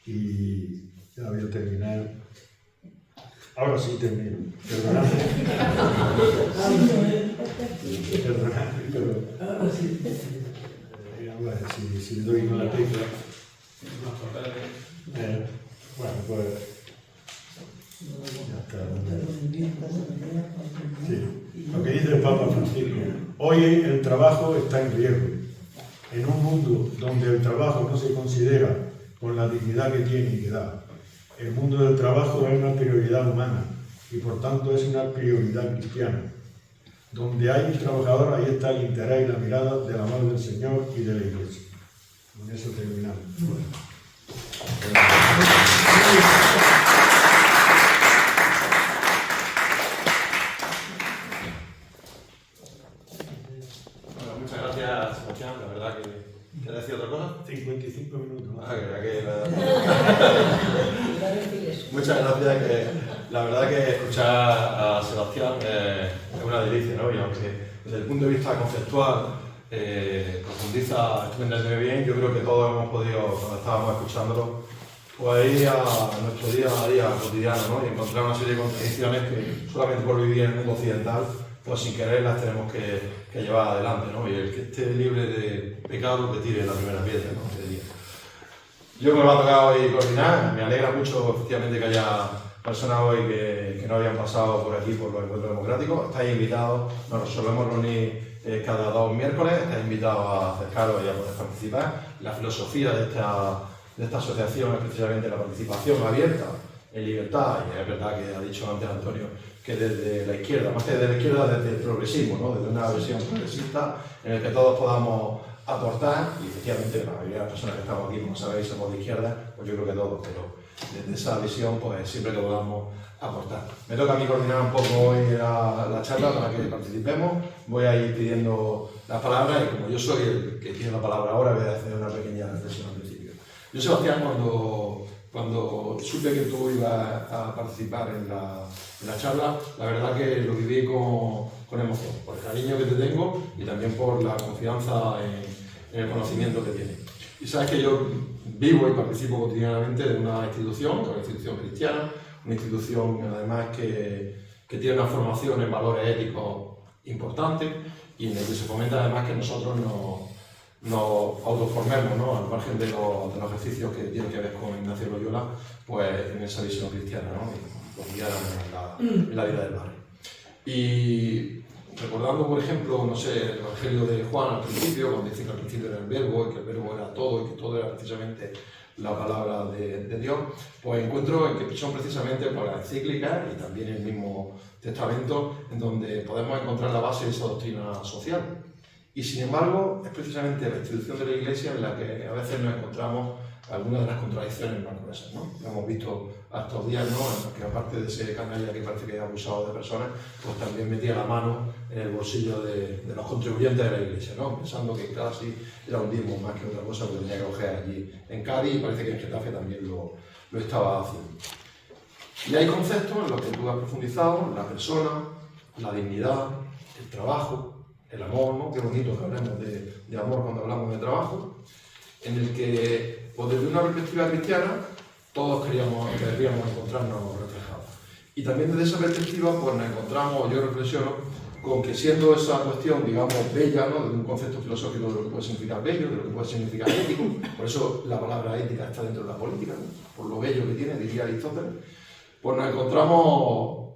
Y ya voy a terminar. Ahora sí termino. Perdonadme. Perdonadme, pero si doy con la tecla. Bueno, pues ya está. Sí. Lo que dice el Papa Francisco: hoy el trabajo está en riesgo. En un mundo donde el trabajo no se considera con la dignidad que tiene y que da, el mundo del trabajo es una prioridad humana y por tanto es una prioridad cristiana. Donde hay un trabajador, ahí está el interés y la mirada del amor del Señor y de la Iglesia. Con eso terminamos. Bueno, muchas gracias, Sebastián. La verdad que... ¿Quieres decir otra cosa? 55 minutos. Muchas gracias. La verdad que escuchar a Sebastián es una delicia, ¿no? Y aunque desde el punto de vista conceptual profundiza estupendamente bien, yo creo que todos hemos podido, cuando estábamos escuchándolo, pues ir a nuestro día a día cotidiano, ¿no? Y encontrar una serie de contradicciones que solamente por vivir en el mundo occidental, pues sin querer las tenemos que llevar adelante, ¿no? Y el que esté libre de pecado, que tire la primera piedra, ¿no? Yo me va a tocar hoy coordinar, me alegra mucho efectivamente que haya personas hoy que no habían pasado por aquí por los encuentros democráticos. Estáis invitados, nos solemos reunir cada 2 miércoles, estáis invitados a acercaros y a poder participar. La filosofía de esta asociación es precisamente la participación abierta, en libertad, y es verdad que ha dicho antes Antonio que desde la izquierda, más que desde la izquierda, desde el progresismo, ¿no? Desde una visión progresista en el que todos podamos aportar, y efectivamente la mayoría de las personas que estamos aquí, como sabéis, somos de izquierda, pues yo creo que todos, pero desde esa visión, pues siempre que podamos aportar. Me toca a mí coordinar un poco hoy la charla para que participemos. Voy a ir pidiendo las palabras y como yo soy el que tiene la palabra ahora, voy a hacer una pequeña reflexión al principio. Yo, Sebastián, cuando supe que tú ibas a participar en la charla, la verdad que lo viví con emoción, por el cariño que te tengo y también por la confianza en el conocimiento que tienes. Y sabes que yo vivo y participo cotidianamente de una institución, que es una institución cristiana, una institución además que tiene una formación en valores éticos importantes y en el que se fomenta además que nosotros nos autoformemos, ¿no? Al margen de los ejercicios que tienen que ver con Ignacio Loyola, pues en esa visión cristiana, ¿no? Y nos guiaran en la vida del barrio. Y recordando, por ejemplo, no sé, el Evangelio de Juan al principio, cuando dice que al principio era el Verbo y que el Verbo era todo y que todo era precisamente la palabra de Dios, pues encuentro en que son precisamente por las encíclicas y también el mismo Testamento en donde podemos encontrar la base de esa doctrina social. Y sin embargo, es precisamente la institución de la Iglesia en la que a veces nos encontramos algunas de las contradicciones más gruesas, ¿no? Lo hemos visto hasta estos días, ¿no? En los que aparte de ese canalla que parece que ha abusado de personas, pues también metía la mano en el bolsillo de los contribuyentes de la Iglesia, ¿no? Pensando que casi era un diezmo más que otra cosa que tenía que coger allí en Cádiz y parece que en Getafe también lo estaba haciendo. Y hay conceptos en los que tú has profundizado, la persona, la dignidad, el trabajo, el amor, ¿no? Qué bonito que hablemos de amor cuando hablamos de trabajo, en el que, pues desde una perspectiva cristiana, todos querríamos encontrarnos reflejados. Y también desde esa perspectiva, pues nos encontramos, yo reflexiono, con que siendo esa cuestión, digamos, bella, ¿no? Desde un concepto filosófico de lo que puede significar bello, de lo que puede significar ético, por eso la palabra ética está dentro de la política, ¿no? Por lo bello que tiene, diría Aristóteles, pues nos encontramos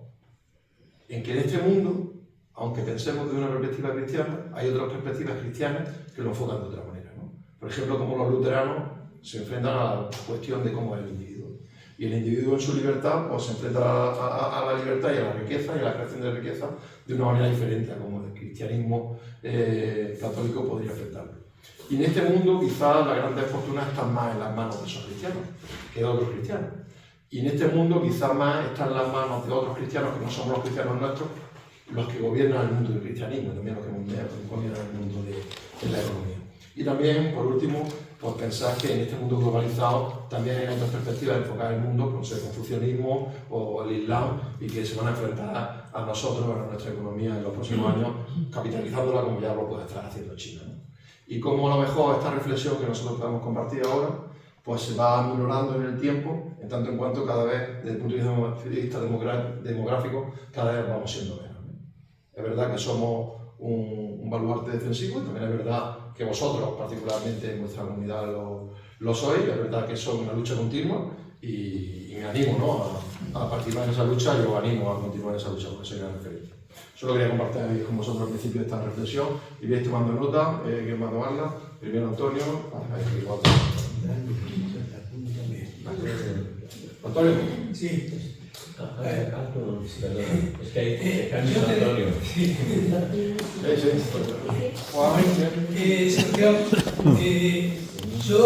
en que en este mundo, aunque pensemos desde una perspectiva cristiana, hay otras perspectivas cristianas que lo enfocan de otra manera, ¿no? Por ejemplo, como los luteranos se enfrentan a la cuestión de cómo es el individuo. Y el individuo en su libertad pues, se enfrenta a la libertad y a la riqueza y a la creación de riqueza de una manera diferente a como el cristianismo católico podría enfrentarlo. Y en este mundo quizás las grandes fortunas están más en las manos de esos cristianos que de otros cristianos. Y en este mundo quizás más están en las manos de otros cristianos que no somos los cristianos nuestros, los que gobiernan el mundo del cristianismo, también los que gobiernan el mundo de la economía. Y también, por último, pues pensar que en este mundo globalizado también hay otras perspectivas de enfocar el mundo, como el confucianismo o el islam, y que se van a enfrentar a nosotros, a nuestra economía en los próximos años, capitalizándola como ya lo puede estar haciendo China, ¿no? Y cómo a lo mejor esta reflexión que nosotros podemos compartir ahora, pues se va minorando en el tiempo, en tanto en cuanto cada vez, desde el punto de vista demográfico, cada vez vamos siendo menos, ¿no? Es verdad que somos un baluarte defensivo, y también es verdad que vosotros, particularmente en vuestra comunidad, lo sois. Es verdad que son una lucha continua y me animo, ¿no?, a participar en esa lucha. Yo animo a continuar en esa lucha porque soy una referencia. Solo quería compartir con vosotros al principio de esta reflexión y vais tomando nota, quiero tomarla. Primero Antonio, Antonio. Sí. Perdón, es que hay Antonio. Santiago, yo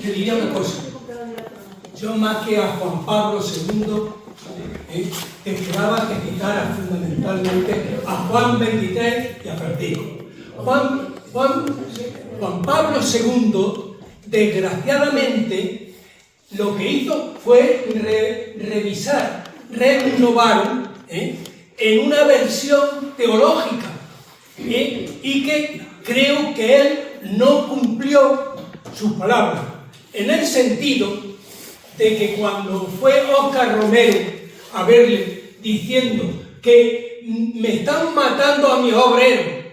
te diría una cosa. Yo más que a Juan Pablo II, te esperaba que citara fundamentalmente a Juan XXIII y a Francisco. Juan Pablo II, desgraciadamente, lo que hizo fue renovar en una versión teológica, y que creo que él no cumplió sus palabras, en el sentido de que cuando fue Óscar Romero a verle diciendo que me están matando a mis obreros,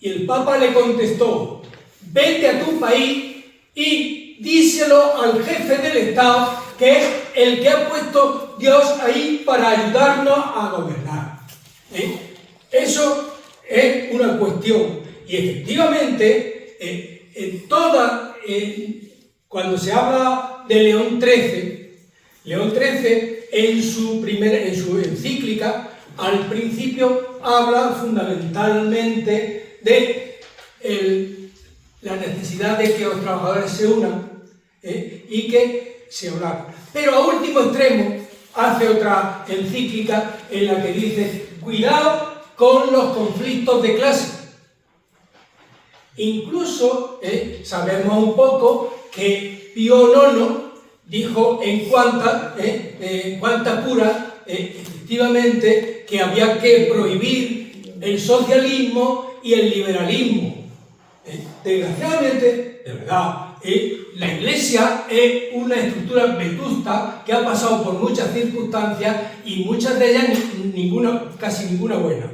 y el Papa le contestó: vete a tu país y díselo al jefe del Estado, que es el que ha puesto Dios ahí para ayudarnos a gobernar. Eso es una cuestión. Y efectivamente, cuando se habla de León XIII en su encíclica, al principio habla fundamentalmente de la necesidad de que los trabajadores se unan y que se hablan. Pero a último extremo hace otra encíclica en la que dice: cuidado con los conflictos de clase. Incluso sabemos un poco que Pío IX dijo en cuanta cura, efectivamente, que había que prohibir el socialismo y el liberalismo. Desgraciadamente, de verdad, la Iglesia es una estructura vetusta que ha pasado por muchas circunstancias y muchas de ellas casi ninguna buena.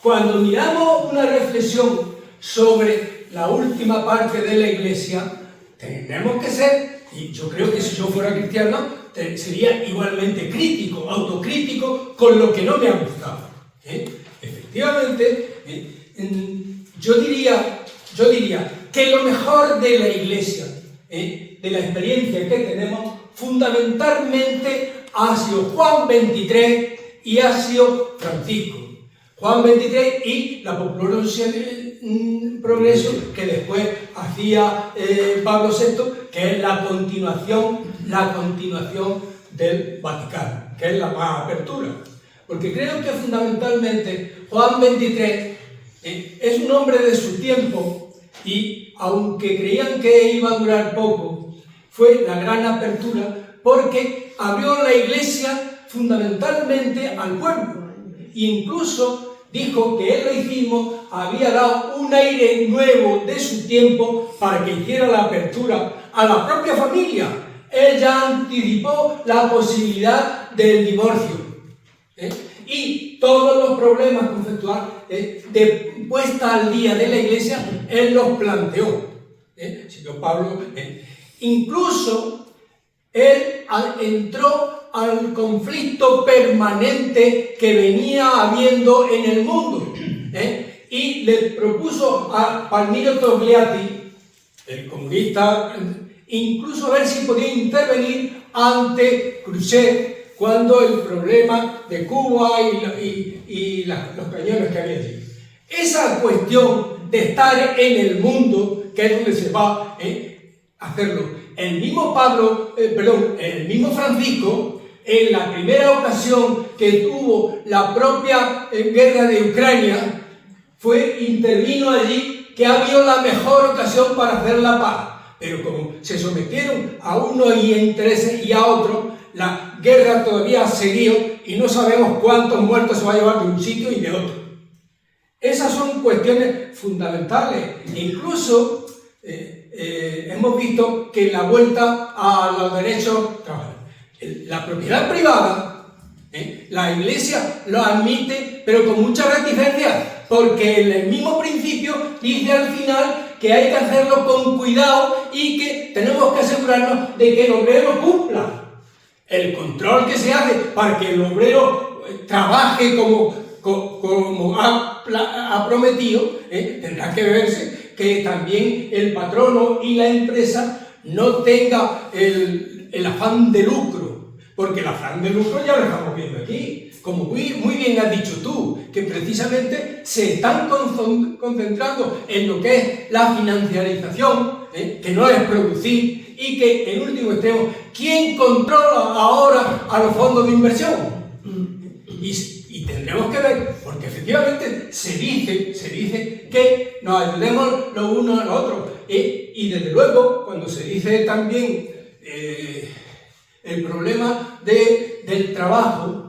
Cuando miramos una reflexión sobre la última parte de la Iglesia, tenemos que ser, y yo creo que si yo fuera cristiano, sería igualmente crítico, autocrítico con lo que no me ha gustado. Efectivamente, yo diría que lo mejor de la Iglesia, de la experiencia que tenemos, fundamentalmente ha sido Juan XXIII y ha sido Francisco. Juan XXIII y la Populación Progreso, que después hacía Pablo VI, que es la continuación del Vaticano, que es la más apertura. Porque creo que fundamentalmente Juan XXIII es un hombre de su tiempo, y aunque creían que iba a durar poco, fue la gran apertura, porque abrió la Iglesia fundamentalmente al pueblo. E incluso dijo que el laicismo había dado un aire nuevo de su tiempo para que hiciera la apertura a la propia familia. Él ya anticipó la posibilidad del divorcio. Y todos los problemas conceptuales de puesta al día de la Iglesia, él los planteó. Señor Pablo, incluso él entró al conflicto permanente que venía habiendo en el mundo, y le propuso a Palmiro Togliatti, el comunista, incluso a ver si podía intervenir ante Khrushchev cuando el problema de Cuba y los cañones que había allí. Esa cuestión de estar en el mundo, que es donde se va a hacerlo. El mismo el mismo Francisco, en la primera ocasión que tuvo la propia guerra de Ucrania, intervino allí, que ha habido la mejor ocasión para hacer la paz. Pero como se sometieron a unos intereses y a otros, la guerra todavía ha seguido y no sabemos cuántos muertos se va a llevar de un sitio y de otro. Esas son cuestiones fundamentales. Incluso hemos visto que en la vuelta a los derechos, la propiedad privada, la Iglesia lo admite, pero con mucha reticencia, porque en el mismo principio dice al final que hay que hacerlo con cuidado y que tenemos que asegurarnos de que el obrero cumpla el control que se hace para que el obrero trabaje como ha prometido. Tendrá que verse que también el patrono y la empresa no tenga el afán de lucro, porque el afán de lucro ya lo estamos viendo aquí. Como muy bien has dicho tú, que precisamente se están concentrando en lo que es la financiarización, que no es producir, y que en último extremo, ¿quién controla ahora a los fondos de inversión? Y tendremos que ver, porque efectivamente se dice que nos ayudemos los unos a los otros, y desde luego cuando se dice también el problema del trabajo,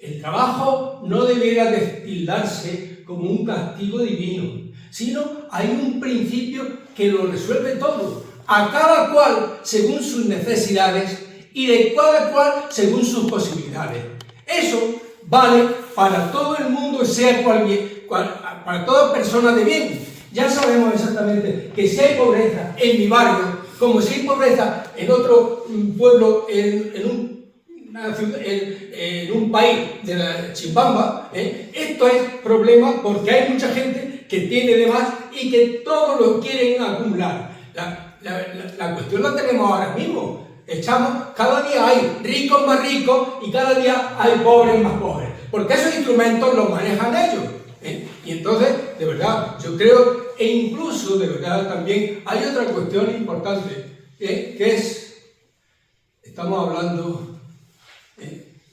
el trabajo no debiera tildarse como un castigo divino, sino hay un principio que lo resuelve todo, a cada cual según sus necesidades y de cada cual según sus posibilidades. Eso vale para todo el mundo, sea para toda persona de bien. Ya sabemos exactamente que si hay pobreza en mi barrio, como si hay pobreza en otro pueblo, en un país de la Chimbamba, esto es problema porque hay mucha gente que tiene de más y que todos lo quieren acumular. La cuestión la tenemos ahora mismo. Cada día hay ricos más ricos y cada día hay pobres más pobres, porque esos instrumentos los manejan ellos. Y entonces, de verdad, yo creo, e incluso, de verdad, también hay otra cuestión importante, que es, estamos hablando,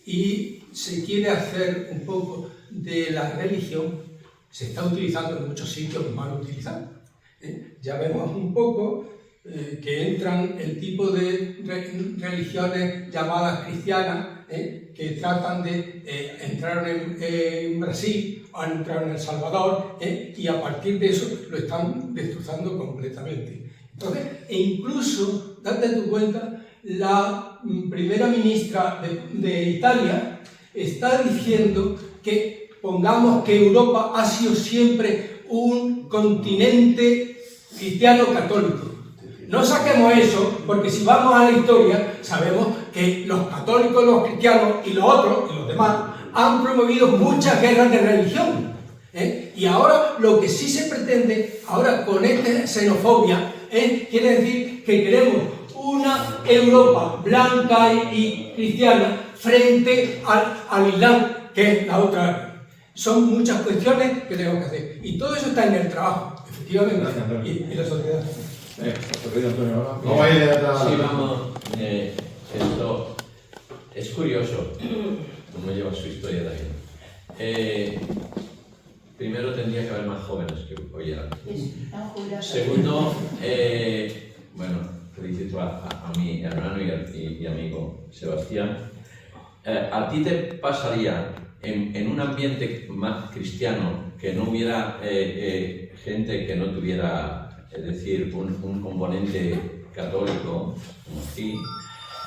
y se quiere hacer un poco de la religión, se está utilizando en muchos sitios mal utilizado. Ya vemos un poco que entran el tipo de religiones llamadas cristianas, que tratan de entrar en Brasil o entrar en El Salvador, y a partir de eso lo están destrozando completamente. Entonces, incluso, date tu cuenta, la primera ministra de Italia está diciendo que pongamos que Europa ha sido siempre un continente cristiano católico. No saquemos eso, porque si vamos a la historia, sabemos que los católicos, los cristianos y los otros, y los demás, han promovido muchas guerras de religión. Y ahora lo que sí se pretende, ahora con esta xenofobia, quiere decir que queremos una Europa blanca y cristiana frente al Islam, que es la otra. Son muchas cuestiones que tenemos que hacer. Y todo eso está en el trabajo, efectivamente, y la sociedad. Vamos a ir atrás. Sí, vamos. Esto es curioso cómo lleva su historia también. Primero, tendría que haber más jóvenes que oyeran. Segundo, bueno, felicito a mi hermano y amigo Sebastián. ¿A ti te pasaría en un ambiente más cristiano que no hubiera gente que no tuviera, es decir, un componente católico, como aquí?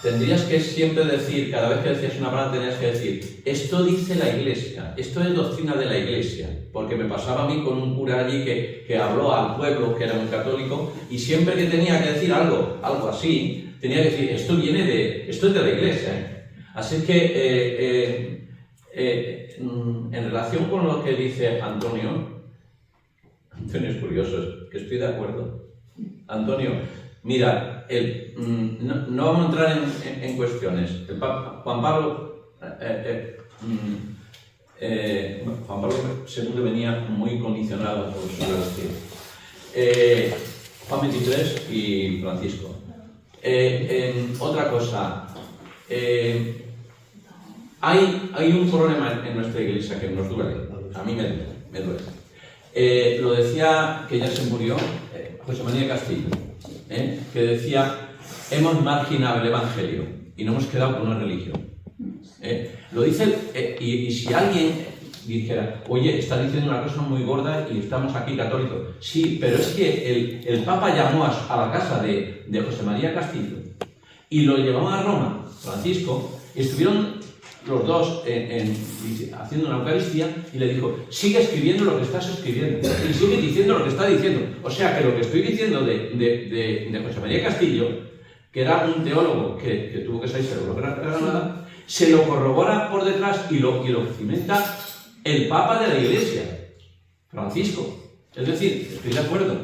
Tendrías que siempre decir, cada vez que decías una palabra tenías que decir, esto dice la Iglesia, esto es doctrina de la Iglesia, porque me pasaba a mí con un cura allí que habló al pueblo, que era un católico, y siempre que tenía que decir algo así, tenía que decir, esto es de la Iglesia. Así es que, en relación con lo que dice Antonio es curioso, que estoy de acuerdo. Antonio, mira, no vamos a entrar en cuestiones. Juan Pablo Juan Pablo II venía muy condicionado por su relación. Juan XXIII y Francisco. Otra cosa, hay un problema en nuestra iglesia que nos duele, a mí me duele. Lo decía, que ya se murió, José María Castillo, que decía, hemos marginado el Evangelio y no hemos quedado con una religión. Lo dice, y si alguien dijera, oye, está diciendo una cosa muy gorda y estamos aquí católicos. Sí, pero es que el Papa llamó a la casa de José María Castillo y lo llevó a Roma, Francisco, y estuvieron los dos haciendo una Eucaristía y le dijo, sigue escribiendo lo que estás escribiendo y sigue diciendo lo que está diciendo. O sea que lo que estoy diciendo de José María Castillo, que era un teólogo que tuvo que salirse de Granada, se lo corrobora por detrás y lo cimenta el Papa de la Iglesia, Francisco. Es decir, estoy de acuerdo.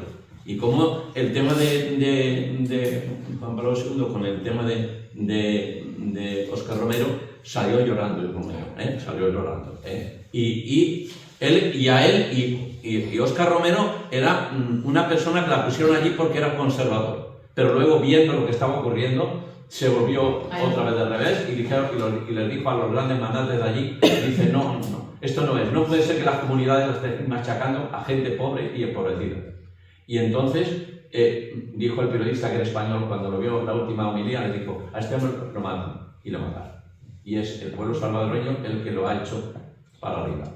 Y como el tema de Juan Pablo II con el tema de Óscar Romero salió llorando, salió llorando. Y Óscar Romero era una persona que la pusieron allí porque era conservador. Pero luego, viendo lo que estaba ocurriendo, se volvió otra vez al revés y les dijo a los grandes mandantes de allí, dice, no, esto no puede ser que las comunidades las estén machacando a gente pobre y empobrecida. Y entonces dijo el periodista que era español, cuando lo vio la última homilía, le dijo, a este hombre lo matan, y lo mataron. Y es el pueblo salvadoreño el que lo ha hecho para arriba.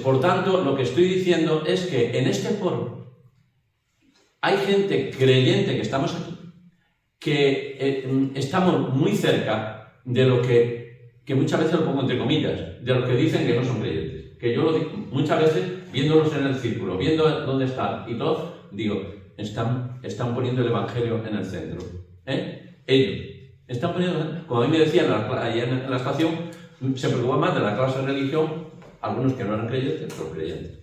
Por tanto, lo que estoy diciendo es que en este foro hay gente creyente que estamos aquí, que estamos muy cerca de lo que muchas veces lo pongo entre comillas, de los que dicen que no son creyentes. Que yo lo digo muchas veces, viéndolos en el círculo, viendo dónde están y todo, digo, están poniendo el Evangelio en el centro. Ellos están poniendo, como a mí me decían ayer en la estación, se preocupan más de la clase de religión, algunos que no eran creyentes, pero creyentes.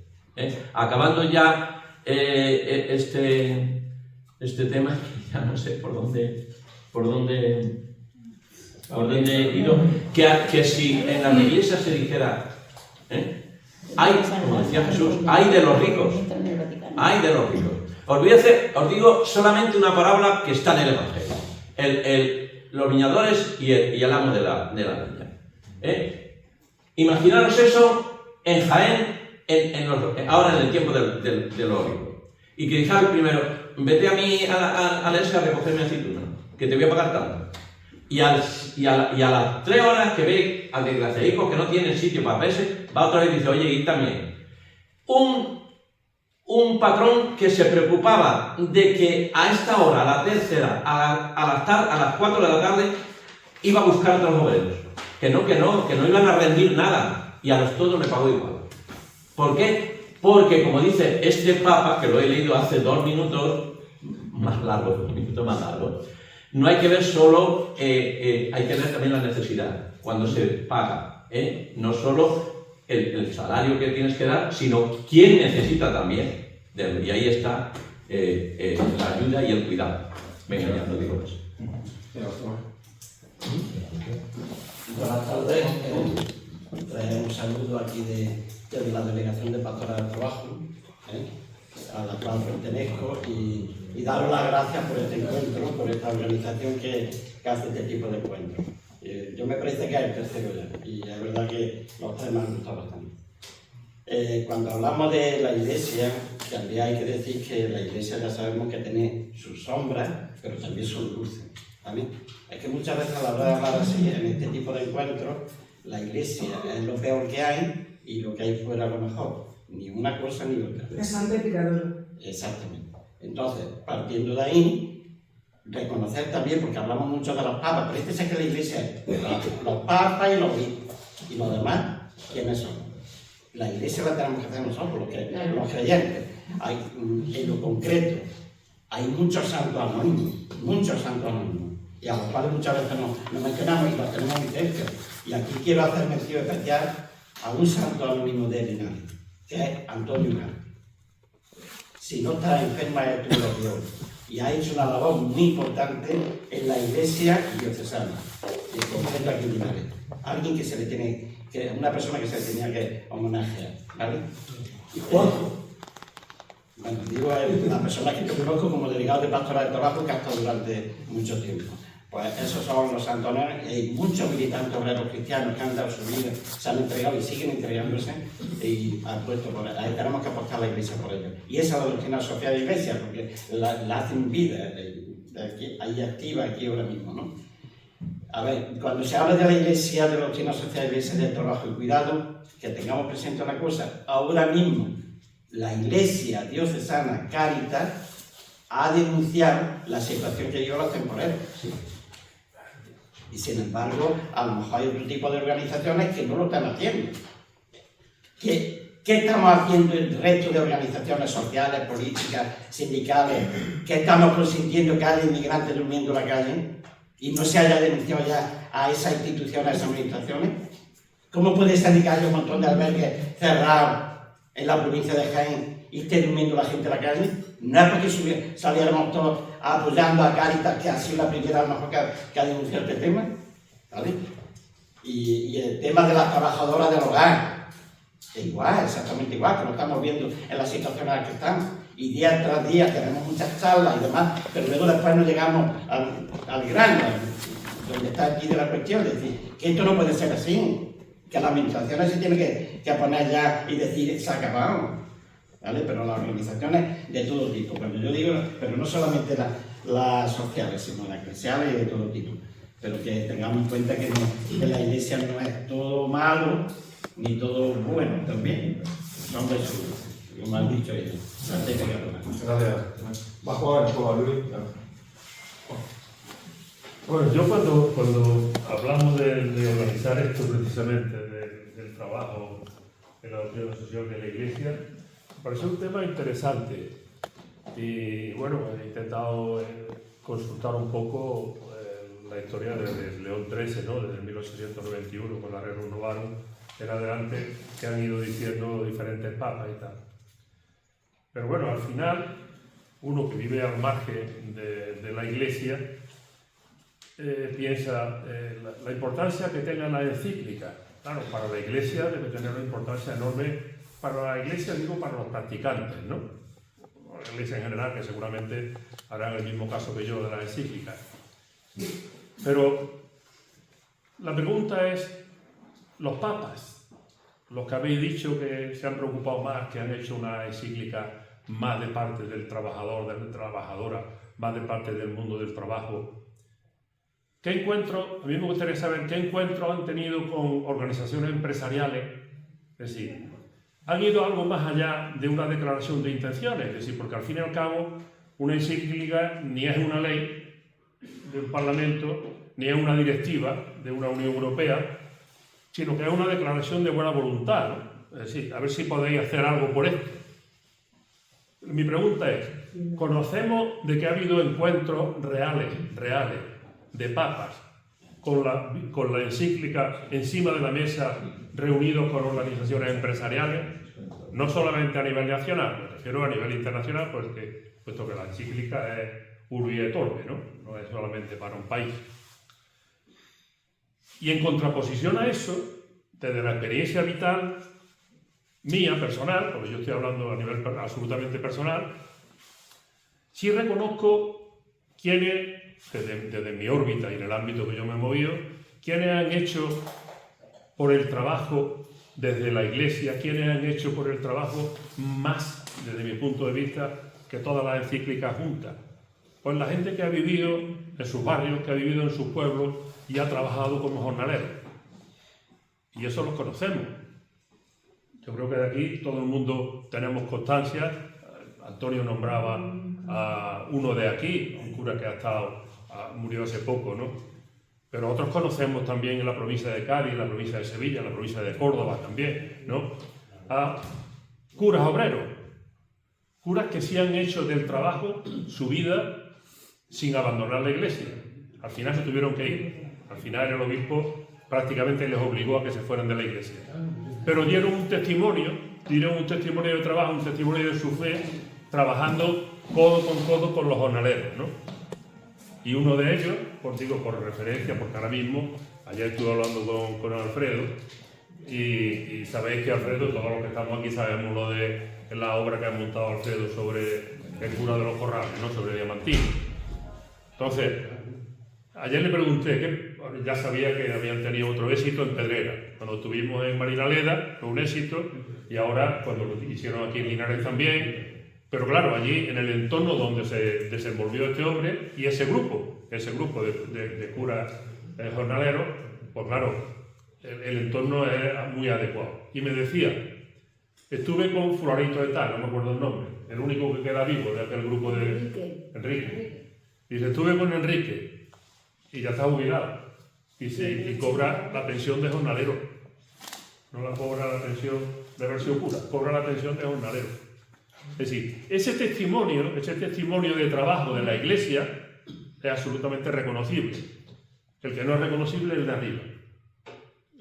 Acabando ya este tema, que ya no sé por dónde he ido, que si en la iglesia se dijera, hay, como decía Jesús, hay de los ricos, hay de los ricos. Os digo solamente una parábola que está en el Evangelio, los viñadores y el amo de la viña. Imaginaros eso en Jaén, ahora en el tiempo del olivo. Y que dijera el primero, vete a mí a la ESA a recogerme aceituna, que te voy a pagar tanto. Y a las 3 horas que ve al desgraciado que no tiene sitio para verse, va otra vez y dice, oye, y también. Un patrón que se preocupaba de que a esta hora, a la tercera, a las 4 de la tarde, iba a buscar otros obreros. Que no iban a rendir nada. Y a los todos le pagó igual. ¿Por qué? Porque, como dice este Papa, que lo he leído hace 2 minutos, más largos, 2 minutos más largos, no hay que ver solo, hay que ver también la necesidad, cuando se paga, no solo el salario que tienes que dar, sino quién necesita también. Y ahí está la ayuda y el cuidado. Venga, ya no digo más. Buenas tardes. Un saludo aquí desde la Delegación de Pastoral del Trabajo, a la cual pertenezco, y daros las gracias por este encuentro, por esta organización que hace este tipo de encuentros. Yo me parece que es el tercero ya, y es verdad que los tres me han gustado bastante. Cuando hablamos de la Iglesia, también hay que decir que la Iglesia ya sabemos que tiene sus sombras, pero también sus luces. ¿También? Es que muchas veces a la hora de hablar así, en este tipo de encuentros, la Iglesia es lo peor que hay y lo que hay fuera lo mejor. Ni una cosa ni otra. Es santo y pecador. Exactamente. Entonces, partiendo de ahí, reconocer también, porque hablamos mucho de los papas, pero este es que la Iglesia es los papas y los obispos. Y los demás, ¿quiénes son? La Iglesia la tenemos que hacer nosotros, los creyentes. En lo concreto, hay muchos santos anónimos, y a los cuales muchas veces no mencionamos y los tenemos muy cerca. Y aquí quiero hacer mención especial a un santo anónimo de Linares, que es Antonio Gálvez. Si no está enferma, es tu Dios. Y ha hecho una labor muy importante en la Iglesia diocesana, en concreto aquí en Linares. Alguien que se le tiene que una persona que se tenía que homenajear, ¿vale? Juanjo. Bueno, digo la persona que yo conozco como delegado de Pastoral de Trabajo que ha estado durante mucho tiempo. Pues esos son los santoneros, y hay muchos militantes obreros cristianos que han dado su vida, se han entregado y siguen entregándose, y han puesto por ahí. Tenemos que apostar a la Iglesia por ello. Y esa es la doctrina social de la Iglesia, porque la hacen vida, ahí activa aquí ahora mismo, ¿no? A ver, cuando se habla de la Iglesia, de la doctrina social de la Iglesia, del trabajo y cuidado, que tengamos presente una cosa, ahora mismo la Iglesia diocesana Cáritas ha denunciado la situación que lleva los temporeros. Y sin embargo, a lo mejor hay otro tipo de organizaciones que no lo están haciendo. ¿Qué estamos haciendo el resto de organizaciones sociales, políticas, sindicales? ¿Qué estamos consintiendo que haya inmigrantes durmiendo en la calle y no se haya denunciado ya a esas instituciones, a esas administraciones? ¿Cómo puede ser que haya un montón de albergues cerrados en la provincia de Jaén y esté durmiendo la gente en la calle? No es porque saliéramos todos apoyando a Cáritas, que ha sido la primera a lo mejor que ha denunciado este tema, ¿vale? Y el tema de las trabajadoras del hogar, igual, exactamente igual, que lo estamos viendo en las situaciones en las que estamos. Y día tras día tenemos muchas charlas y demás, pero luego después no llegamos al grano, donde está aquí de la cuestión, es decir, que esto no puede ser así, que las administraciones se tienen que poner ya y decir, se ha acabado. ¿Vale? Pero las organizaciones de todo tipo, cuando yo digo, pero no solamente las sociales, sino las eclesiales y de todo tipo, pero que tengamos en cuenta que la Iglesia no es todo malo, ni todo bueno también, son versudos, como han dicho ellos. Gracias. Va a jugar Luis. Bueno, yo cuando hablamos de organizar esto precisamente, del trabajo de la doctrina social de la Iglesia, me pareció un tema interesante y bueno, he intentado consultar un poco la historia de León XIII, ¿no? Desde 1891 con la Rerum Novarum en adelante, que han ido diciendo diferentes papas y tal. Pero bueno, al final, uno que vive al margen de la Iglesia piensa la importancia que tenga la encíclica. Claro, para la Iglesia debe tener una importancia enorme. Para la Iglesia, digo, para los practicantes, ¿no? La Iglesia en general, que seguramente harán el mismo caso que yo de la encíclica. Pero la pregunta es, los papas, los que habéis dicho que se han preocupado más, que han hecho una encíclica más de parte del trabajador, de la trabajadora, más de parte del mundo del trabajo, ¿qué encuentro? A mí me gustaría saber qué encuentros han tenido con organizaciones empresariales, es decir, han ido algo más allá de una declaración de intenciones, es decir, porque al fin y al cabo una encíclica ni es una ley de un parlamento, ni es una directiva de una Unión Europea, sino que es una declaración de buena voluntad, ¿no? Es decir, a ver si podéis hacer algo por esto. Mi pregunta es, ¿conocemos de que ha habido encuentros reales de papas con la encíclica encima de la mesa, reunidos con organizaciones empresariales, no solamente a nivel nacional, me refiero a nivel internacional, puesto que la encíclica es urbi et orbi, no es solamente para un país. Y en contraposición a eso, desde la experiencia vital mía, personal, porque yo estoy hablando a nivel absolutamente personal, sí reconozco quiénes, desde mi órbita y en el ámbito que yo me he movido, quienes han hecho por el trabajo desde la Iglesia, quienes han hecho por el trabajo más, desde mi punto de vista, que todas las encíclicas juntas. Pues la gente que ha vivido en sus barrios, que ha vivido en sus pueblos y ha trabajado como jornaleros. Y eso lo conocemos. Yo creo que de aquí todo el mundo tenemos constancia. Antonio nombraba a uno de aquí, un cura que murió hace poco, ¿no? Pero otros conocemos también en la provincia de Cádiz, en la provincia de Sevilla, en la provincia de Córdoba también, ¿no? A curas obreros, curas que sí han hecho del trabajo su vida sin abandonar la Iglesia. Al final se tuvieron que ir, al final el obispo prácticamente les obligó a que se fueran de la Iglesia. Pero dieron un testimonio de trabajo, un testimonio de su fe, trabajando codo con los jornaleros, ¿no? Y uno de ellos, por referencia, porque ahora mismo, ayer estuve hablando con Alfredo, y sabéis que Alfredo, todos los que estamos aquí sabemos lo de la obra que ha montado Alfredo sobre el cura de los Corrales, ¿no? Sobre Diamantino. Entonces, ayer le pregunté, que ya sabía que habían tenido otro éxito en Pedrera. Cuando estuvimos en Marinaleda fue un éxito, y ahora cuando lo hicieron aquí en Linares también. Pero claro, allí en el entorno donde se desenvolvió este hombre y ese grupo de curas jornaleros, pues claro, el entorno es muy adecuado. Y me decía, estuve con fulanito de tal, no me acuerdo el nombre, el único que queda vivo de aquel grupo de... Enrique. Dice, estuve con Enrique y ya está jubilado. Y cobra la pensión de jornalero. No la cobra la pensión de haber sido cura, cobra la pensión de jornalero. Es decir, ese testimonio de trabajo de la Iglesia es absolutamente reconocible. El que no es reconocible es el de arriba.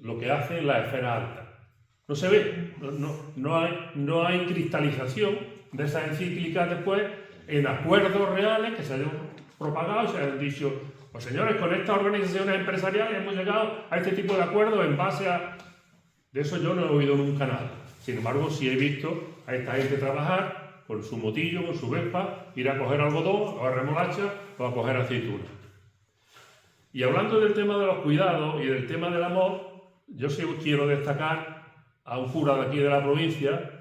Lo que hace en la esfera alta. No se ve, no hay cristalización de esas encíclicas después en acuerdos reales que se hayan propagado y se hayan dicho, pues señores, con estas organizaciones empresariales hemos llegado a este tipo de acuerdos en base a... De eso yo no he oído nunca nada. Sin embargo, sí he visto a esta gente trabajar con su motillo, con su vespa, ir a coger algodón, o a remolacha, o a coger aceitunas. Y hablando del tema de los cuidados y del tema del amor, yo sí quiero destacar a un cura de aquí de la provincia,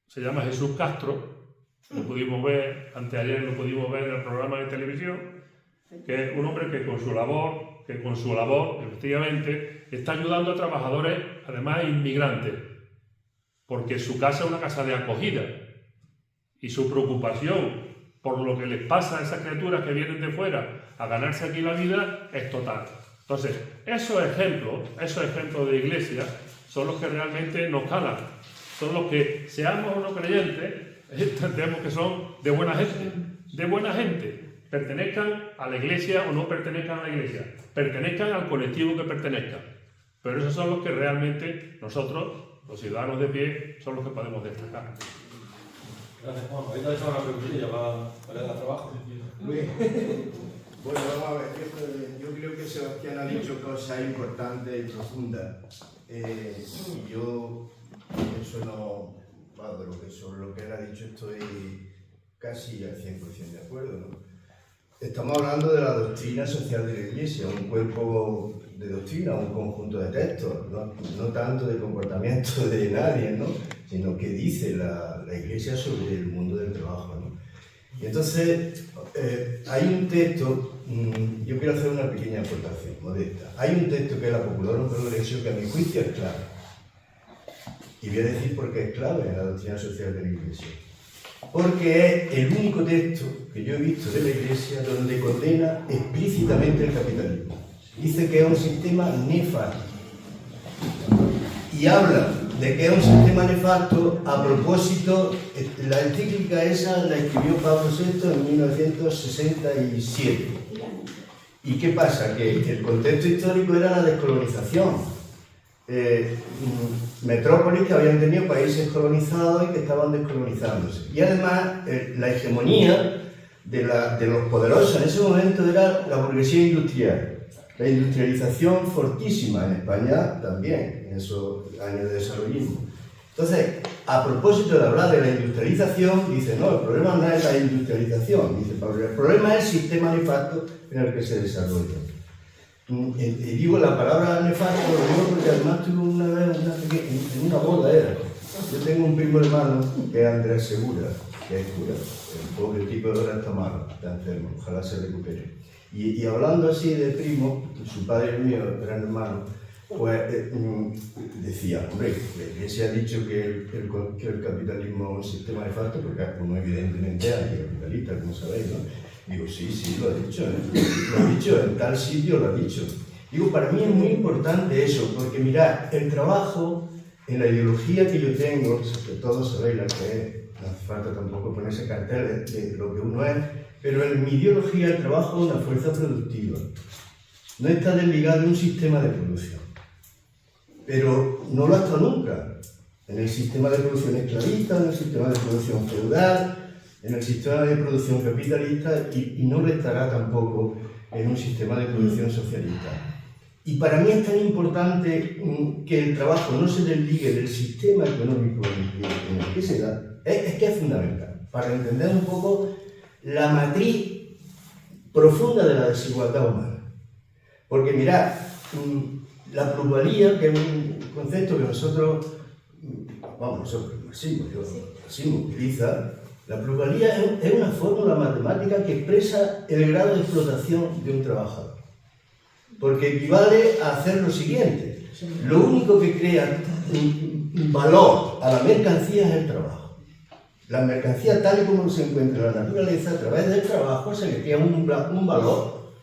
se llama Jesús Castro, lo pudimos ver, anteayer lo pudimos ver en el programa de televisión, que es un hombre que con su labor, efectivamente, está ayudando a trabajadores, además inmigrantes, porque su casa es una casa de acogida, y su preocupación por lo que les pasa a esas criaturas que vienen de fuera a ganarse aquí la vida es total. Entonces, esos ejemplos de iglesia son los que realmente nos calan, son los que, seamos o no creyentes, entendemos que son de buena gente, pertenezcan a la iglesia o no pertenezcan a la iglesia, pertenezcan al colectivo que pertenezcan, pero esos son los que realmente nosotros, los ciudadanos de pie, son los que podemos destacar. Gracias, Juan. Ahorita he hecho una preguntilla para dar trabajo. Luis, bueno, vamos a ver, yo creo que Sebastián ha dicho cosas importantes y profundas. Yo eso no, sobre lo que él ha dicho estoy casi al 100% de acuerdo, ¿no? Estamos hablando de la doctrina social de la Iglesia, un cuerpo de doctrina, un conjunto de textos, no tanto de comportamiento de nadie, ¿no? Sino que dice la Iglesia sobre el mundo del trabajo, ¿no? Y entonces, hay un texto, yo quiero hacer una pequeña aportación modesta. Hay un texto que es la Populorum Progressio que a mi juicio es clave. Y voy a decir por qué es clave en la doctrina social de la Iglesia. Porque es el único texto que yo he visto de la Iglesia donde condena explícitamente el capitalismo. Dice que es un sistema nefasto. Y habla de que es un sistema nefasto a propósito, la encíclica esa la escribió Pablo VI en 1967. ¿Y qué pasa? Que el contexto histórico era la descolonización. Metrópolis que habían tenido países colonizados y que estaban descolonizándose. Y además la hegemonía de los poderosos en ese momento era la burguesía industrial. La industrialización fortísima en España también, en esos años de desarrollismo. Entonces, a propósito de hablar de la industrialización, dice, no, el problema no es la industrialización, dice Pablo, el problema es el sistema nefasto en el que se desarrolla. Y digo la palabra nefasto, lo digo porque además tuve una vez en una boda era. Yo tengo un primo hermano que es Andrés Segura, que es cura. El pobre tipo ahora está malo, está enfermo, ojalá se recupere. Y hablando así de primo, su padre y el mío, gran hermano, pues decía, hombre, la Iglesia ha dicho que el capitalismo es un sistema nefasto, porque uno evidentemente es anticapitalista, como sabéis, ¿no? Digo, sí, lo ha dicho, lo ha dicho, en tal sitio lo ha dicho. Digo, para mí es muy importante eso, porque mirad, el trabajo, en la ideología que yo tengo, que todos sabéis la que es, no hace falta tampoco ponerse cartel de lo que uno es, pero en mi ideología el trabajo es una fuerza productiva. No está desligado de un sistema de producción. Pero no lo ha estado nunca. En el sistema de producción esclavista, en el sistema de producción feudal, en el sistema de producción capitalista y no lo estará tampoco en un sistema de producción socialista. Y para mí es tan importante que el trabajo no se desligue del sistema económico en el que se da, es que es fundamental, para entender un poco la matriz profunda de la desigualdad humana. Porque mirad, la plusvalía, que es un concepto que nosotros Marxismo utiliza, la plusvalía es una fórmula matemática que expresa el grado de explotación de un trabajador. Porque equivale a hacer lo siguiente: lo único que crea un valor a la mercancía es el trabajo. La mercancía, tal y como se encuentra en la naturaleza, a través del trabajo se le crea un valor,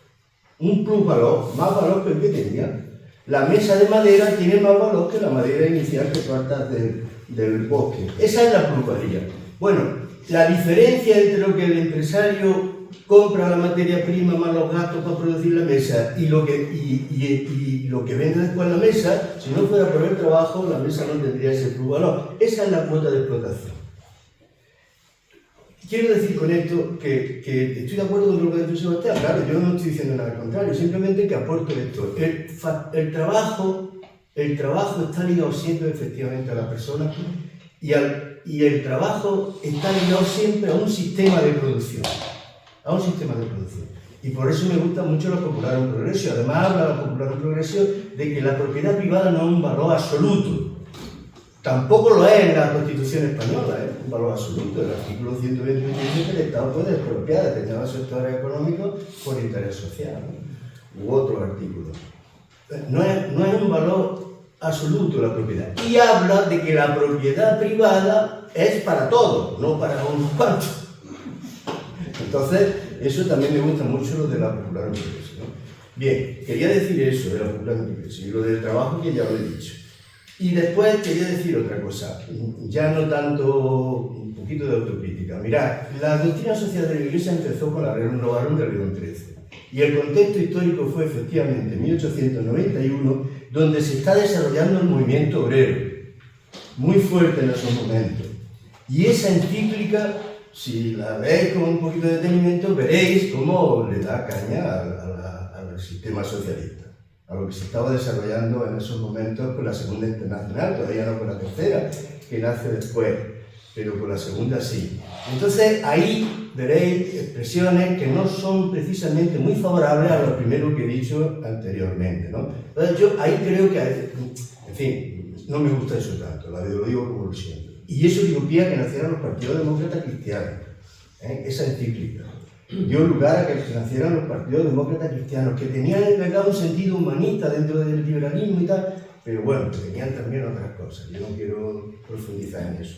un plusvalor, más valor que el que tenía. La mesa de madera tiene más valor que la madera inicial que partas del bosque. Esa es la plusvalía. Bueno, la diferencia entre lo que el empresario compra la materia prima más los gastos para producir la mesa y lo que vende después la mesa, si no fuera por el trabajo, la mesa no tendría ese plusvalor. Esa es la cuota de explotación. Quiero decir con esto que estoy de acuerdo con lo que ha dicho Sebastián. Claro, yo no estoy diciendo nada al contrario, simplemente que aporto esto. El trabajo está ligado siempre efectivamente a la persona y el trabajo está ligado siempre a un sistema de producción. Y por eso me gusta mucho la Popular en Progreso. Además habla la Popular en Progreso de que la propiedad privada no es un valor absoluto. Tampoco lo es en la Constitución española, un valor absoluto. El artículo 128 dice que el Estado puede expropiar determinados sectores económicos por interés social, ¿no? U otro artículo. No es un valor absoluto la propiedad. Y habla de que la propiedad privada es para todos, no para unos cuantos. Entonces, eso también me gusta mucho lo de la Popular en Progreso, ¿no? Bien, quería decir eso de la Popular en Progreso y lo del trabajo que ya lo he dicho. Y después quería decir otra cosa, ya no tanto, un poquito de autocrítica. Mirad, la doctrina social de la Iglesia empezó con la Rerum Novarum de León XIII. Y el contexto histórico fue efectivamente 1891, donde se está desarrollando el movimiento obrero, muy fuerte en esos momentos. Y esa encíclica, si la veis con un poquito de detenimiento, veréis cómo le da caña al sistema socialista, a lo que se estaba desarrollando en esos momentos con la Segunda Internacional, todavía no con la Tercera, que nace después, pero con la Segunda sí. Entonces ahí veréis expresiones que no son precisamente muy favorables a lo primero que he dicho anteriormente, ¿no? Entonces yo ahí creo que, en fin, no me gusta eso tanto, lo digo como lo siento. Y eso dio que nacieran los partidos demócratas cristianos, esa encíclica. Dio lugar a que nacieran los partidos demócratas cristianos, que tenían en verdad un sentido humanista dentro del liberalismo y tal, pero bueno, que tenían también otras cosas. Yo no quiero profundizar en eso.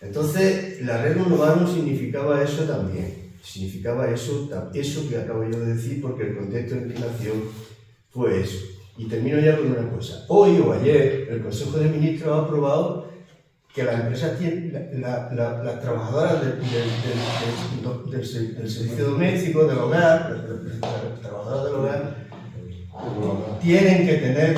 Entonces, la Rerum Novarum significaba eso también. Significaba eso que acabo yo de decir, porque el contexto en que nació fue eso. Y termino ya con una cosa. Hoy o ayer, el Consejo de Ministros ha aprobado que las empresas tienen, las trabajadoras del servicio doméstico, del hogar, las trabajadoras del hogar, tienen que tener,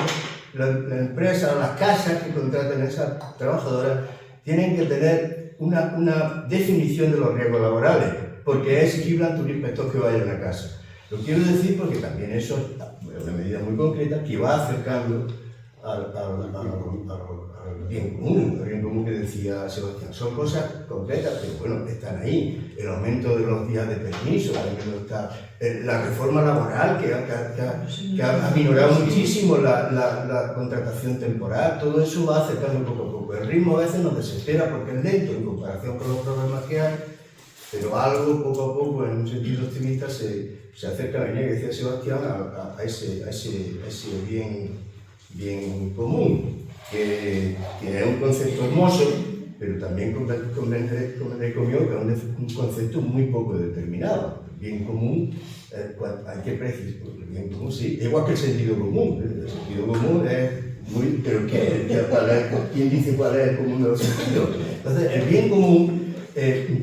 la empresa, las casas que contratan a esas trabajadoras, tienen que tener una definición de los riesgos laborales, porque es exigible ante un inspector que vaya a una casa. Lo quiero decir porque también eso es una medida muy concreta que va acercando al bien común que decía Sebastián. Son cosas concretas, pero bueno, están ahí. El aumento de los días de permiso, la reforma laboral que ha minorado muchísimo la contratación temporal, todo eso va acercando poco a poco. El ritmo a veces nos desespera porque es lento en comparación con los problemas que hay, pero algo poco a poco, en un sentido optimista, se acerca a la línea que decía Sebastián a ese bien común, que es un concepto hermoso, pero también convendré conmigo que es un concepto muy poco determinado. Bien común, hay que precisar, bien común sí, igual que el sentido común. El sentido común es muy, pero ¿quién dice cuál es el común de los sentidos? Entonces, el bien común,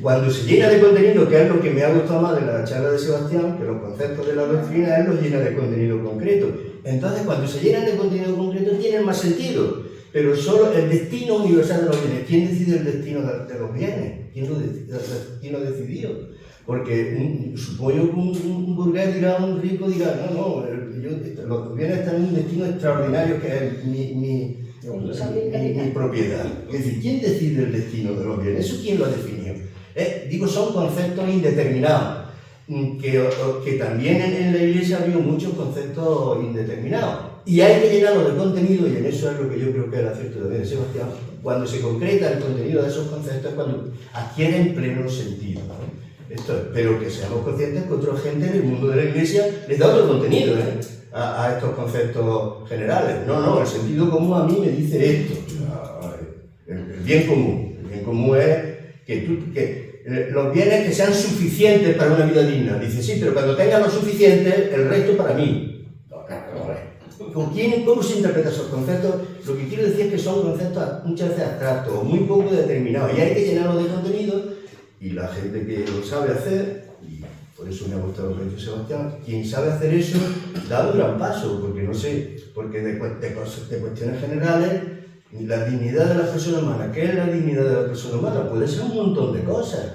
cuando se llena de contenido, que es lo que me ha gustado más de la charla de Sebastián, que los conceptos de la doctrina, él los llena de contenido concreto. Entonces, cuando se llenan de contenido concreto, tienen más sentido. Pero solo el destino universal de los bienes. ¿Quién decide el destino de los bienes? ¿Quién lo decidió? Porque supongo que un burgués dirá, un rico dirá, no, los bienes están en un destino extraordinario que es mi propiedad. Es decir, ¿quién decide el destino de los bienes? ¿Eso quién lo ha definido? Digo, son conceptos indeterminados, que también en la Iglesia ha habido muchos conceptos indeterminados. Y hay que llenarlo de contenido, y en eso es lo que yo creo que es el acierto también de Sebastián. Cuando se concreta el contenido de esos conceptos es cuando adquieren pleno sentido, ¿no? Pero que seamos conscientes que otra gente en el mundo de la Iglesia les da otro contenido a estos conceptos generales. No, el sentido común a mí me dice esto, el bien común. El bien común es que los bienes que sean suficientes para una vida digna. Dice, sí, pero cuando tengan lo suficiente, el resto para mí. ¿Cómo se interpretan esos conceptos? Lo que quiero decir es que son conceptos muchas veces abstractos o muy poco determinados, y hay que llenarlos de contenido, y la gente que lo sabe hacer, y por eso me ha gustado lo que ha dicho Sebastián, quien sabe hacer eso da un gran paso, porque no sé, porque de cuestiones generales, la dignidad de la persona humana, ¿qué es la dignidad de la persona humana? Puede ser un montón de cosas.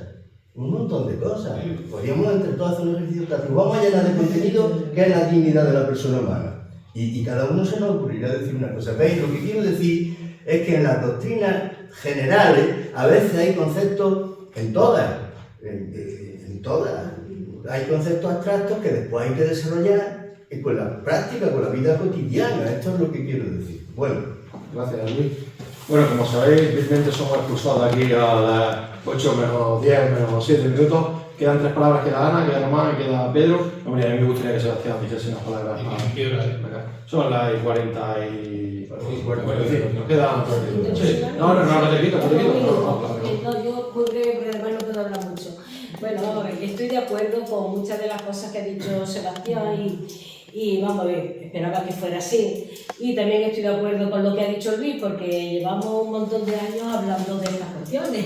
Un montón de cosas. Podríamos entre todos hacer un ejercicio táctico. Vamos a llenar de contenido qué es la dignidad de la persona humana. Y cada uno se nos ocurrirá decir una cosa. ¿Veis? Lo que quiero decir es que en las doctrinas generales a veces hay conceptos, en todas, hay conceptos abstractos que después hay que desarrollar con la práctica, con la vida cotidiana. Esto es lo que quiero decir. Bueno, gracias, Luis. Bueno, como sabéis, vilmente somos expulsados de aquí a las 8 menos 10, menos 7 minutos. Quedan 3 palabras, queda Ana, queda Román y queda Pedro. Hombre, a mí me gustaría que Sebastián dijese unas palabras más. Son las 40 y... 45, nos quedan 45. Sí. No te quito, No, yo muy breve, pero además no puedo hablar mucho. Bueno, vamos a ver, estoy de acuerdo con muchas de las cosas que ha dicho Sebastián y vamos a ver, esperaba que fuera así. Y también estoy de acuerdo con lo que ha dicho Luis, porque llevamos un montón de años hablando de estas cuestiones.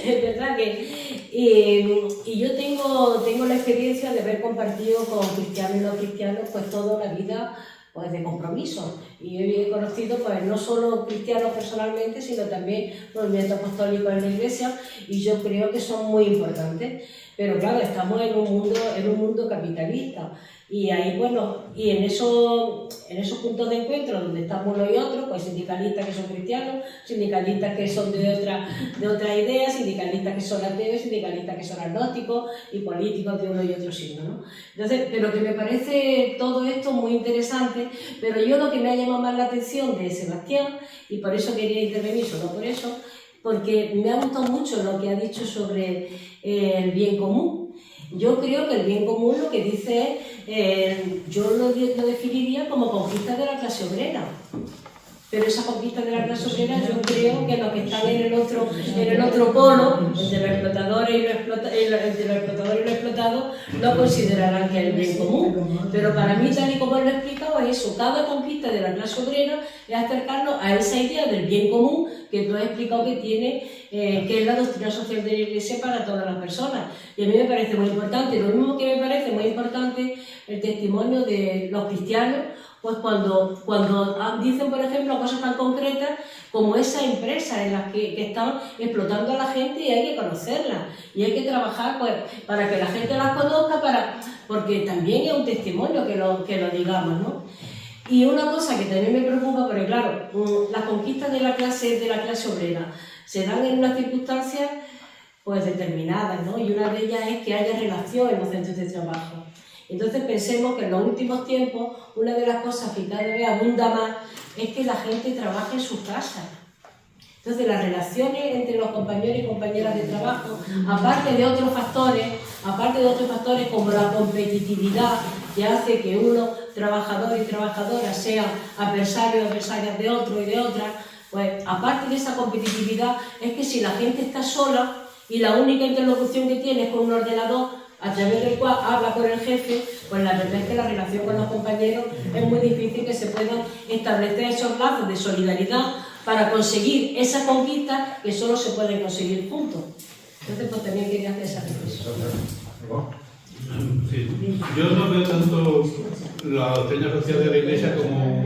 Es verdad que... Y yo tengo la experiencia de haber compartido con cristianos y no cristianos pues toda la vida pues, de compromiso. Y he conocido pues no solo cristianos personalmente, sino también movimientos apostólicos en la Iglesia, y yo creo que son muy importantes. Pero claro, estamos en un mundo capitalista. Y ahí, bueno, y en esos puntos de encuentro donde estamos unos y otros, pues sindicalistas que son cristianos, sindicalistas que son de otra idea, sindicalistas que son ateos, sindicalistas que son agnósticos y políticos de uno y otro signo, ¿no? Entonces, pero que me parece todo esto muy interesante, pero yo lo que me ha llamado más la atención de Sebastián, y por eso quería intervenir, solo por eso, porque me ha gustado mucho lo que ha dicho sobre el bien común. Yo creo que el bien común lo que dice es, yo lo definiría como conquista de la clase obrera. Pero esa conquista de la clase obrera yo creo que los que están en el otro polo, entre los explotadores y los explotados, no considerarán que es el bien común. Pero para mí, tal y como lo he explicado, es eso. Cada conquista de la clase obrera es acercarnos a esa idea del bien común que tú has explicado que tiene, que es la doctrina social de la Iglesia para todas las personas. Y a mí me parece muy importante. Lo mismo que me parece muy importante el testimonio de los cristianos, pues cuando dicen, por ejemplo, cosas tan concretas como esas empresas en las que están explotando a la gente, y hay que conocerlas y hay que trabajar pues, para que la gente las conozca, porque también es un testimonio que lo digamos, ¿no? Y una cosa que también me preocupa, porque claro, las conquistas de la clase obrera se dan en unas circunstancias pues determinadas, ¿no? Y una de ellas es que haya relación en los centros de trabajo. Entonces pensemos que en los últimos tiempos una de las cosas que cada vez abunda más es que la gente trabaja en sus casas. Entonces las relaciones entre los compañeros y compañeras de trabajo, aparte de otros factores como la competitividad que hace que uno, trabajador y trabajadora, sean adversarios o adversarias de otro y de otra, pues aparte de esa competitividad es que si la gente está sola y la única interlocución que tiene es con un ordenador a través del cual habla con el jefe, pues la verdad es que la relación con los compañeros es muy difícil que se puedan establecer esos lazos de solidaridad para conseguir esa conquista que solo se pueden conseguir juntos. Entonces, pues también quería hacer esa reflexión. Sí. Yo no veo tanto la doctrina social de la Iglesia como